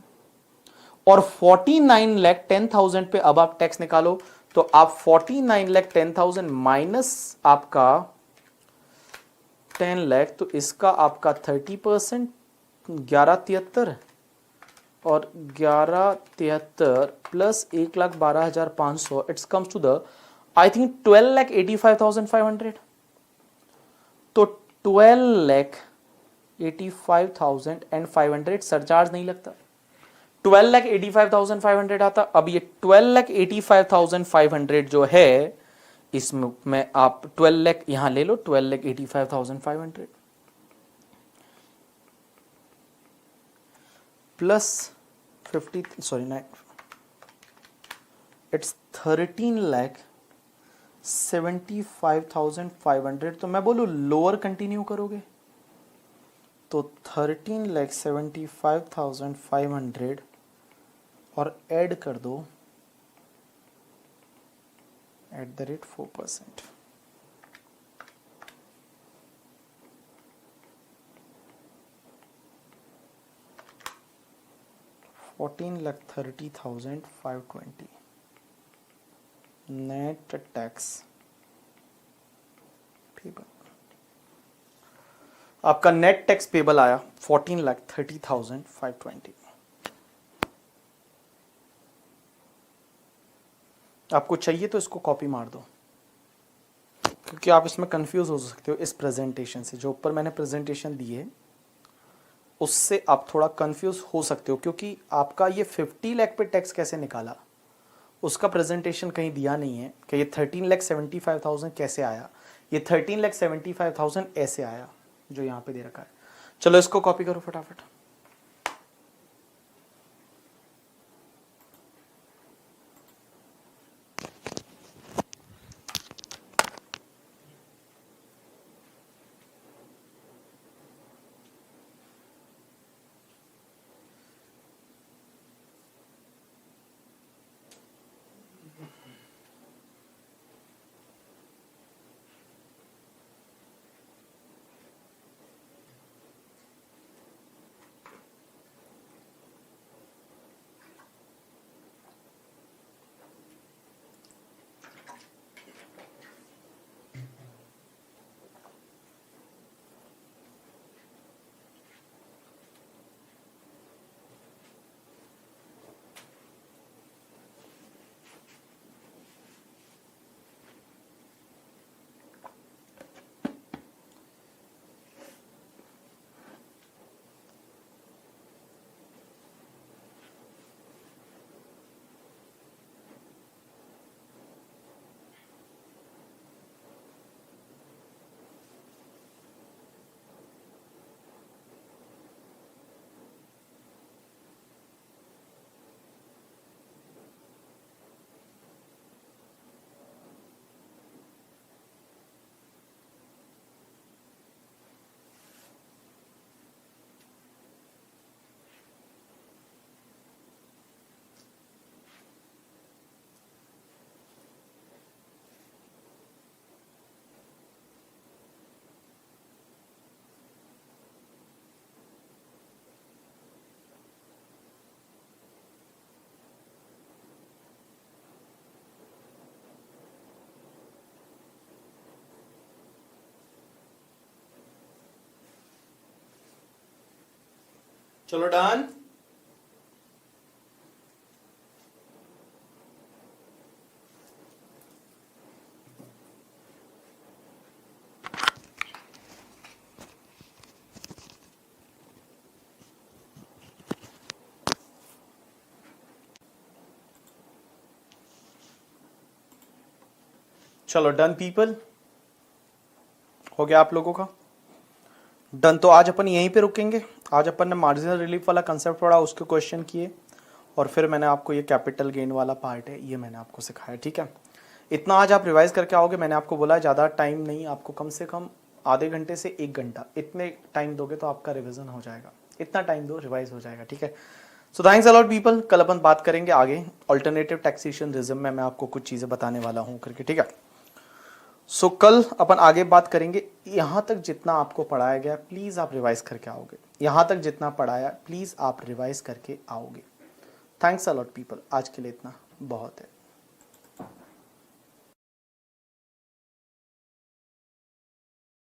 और 49,10,000 पे अब आप टैक्स निकालो, तो आप 49,10,000 माइनस आपका 10 लाख, तो इसका आपका 30%, 1173 और 1173 plus 1,12,500, it's comes to the I think 12,85,500। तो 12,85,500 सरचार्ज नहीं लगता, 12,85,500 आता। अब ये 12,85,500 जो है, इसमें आप 12 लाख यहां ले लो, 12,85,500 प्लस 50, सॉरी 9, इट्स 13,75,500। तो मैं बोलूं लोअर कंटिन्यू करोगे तो 13,75,500 और ऐड कर दो eight the rate 4%। $14,30,520 net tax payable. आपका नेट टैक्स पेबल आया 14,30,520। आपको चाहिए तो इसको कॉपी मार दो, क्योंकि आप इसमें कंफ्यूज हो सकते हो। इस प्रेजेंटेशन से, जो ऊपर मैंने प्रेजेंटेशन दी है उससे आप थोड़ा कंफ्यूज हो सकते हो, क्योंकि आपका ये 50 लाख पे टैक्स कैसे निकाला उसका प्रेजेंटेशन कहीं दिया नहीं है कि ये 13,75,000 कैसे आया, ये 13,75,000 ऐसे आया जो यहां पे दे रखा है। चलो इसको कॉपी करो फटाफट। चलो डन। चलो डन पीपल, हो गया आप लोगों का डन। तो आज अपन यहीं पे रुकेंगे। आज अपन ने मार्जिनल रिलीफ वाला कंसेप्ट पढ़ा, उसके क्वेश्चन किए, और फिर मैंने आपको ये कैपिटल गेन वाला पार्ट है ये मैंने आपको सिखाया, ठीक है। इतना आज आप रिवाइज करके आओगे। मैंने आपको बोला ज़्यादा टाइम नहीं, आपको कम से कम आधे घंटे से 1 घंटा, इतने टाइम दोगे तो आपका रिविजन हो जाएगा। इतना टाइम दो, रिवाइज हो जाएगा, ठीक है। So thanks a lot people. कल अपन बात करेंगे आगे ऑल्टरनेटिव टैक्सेशन रिज्म में, मैं आपको कुछ चीज़ें बताने वाला हूँ करके, ठीक है। सो कल अपन आगे बात करेंगे। यहां तक जितना आपको पढ़ाया गया प्लीज आप रिवाइज करके आओगे। यहां तक जितना पढ़ाया प्लीज आप रिवाइज करके आओगे। थैंक्स अलॉट पीपल, आज के लिए इतना बहुत है।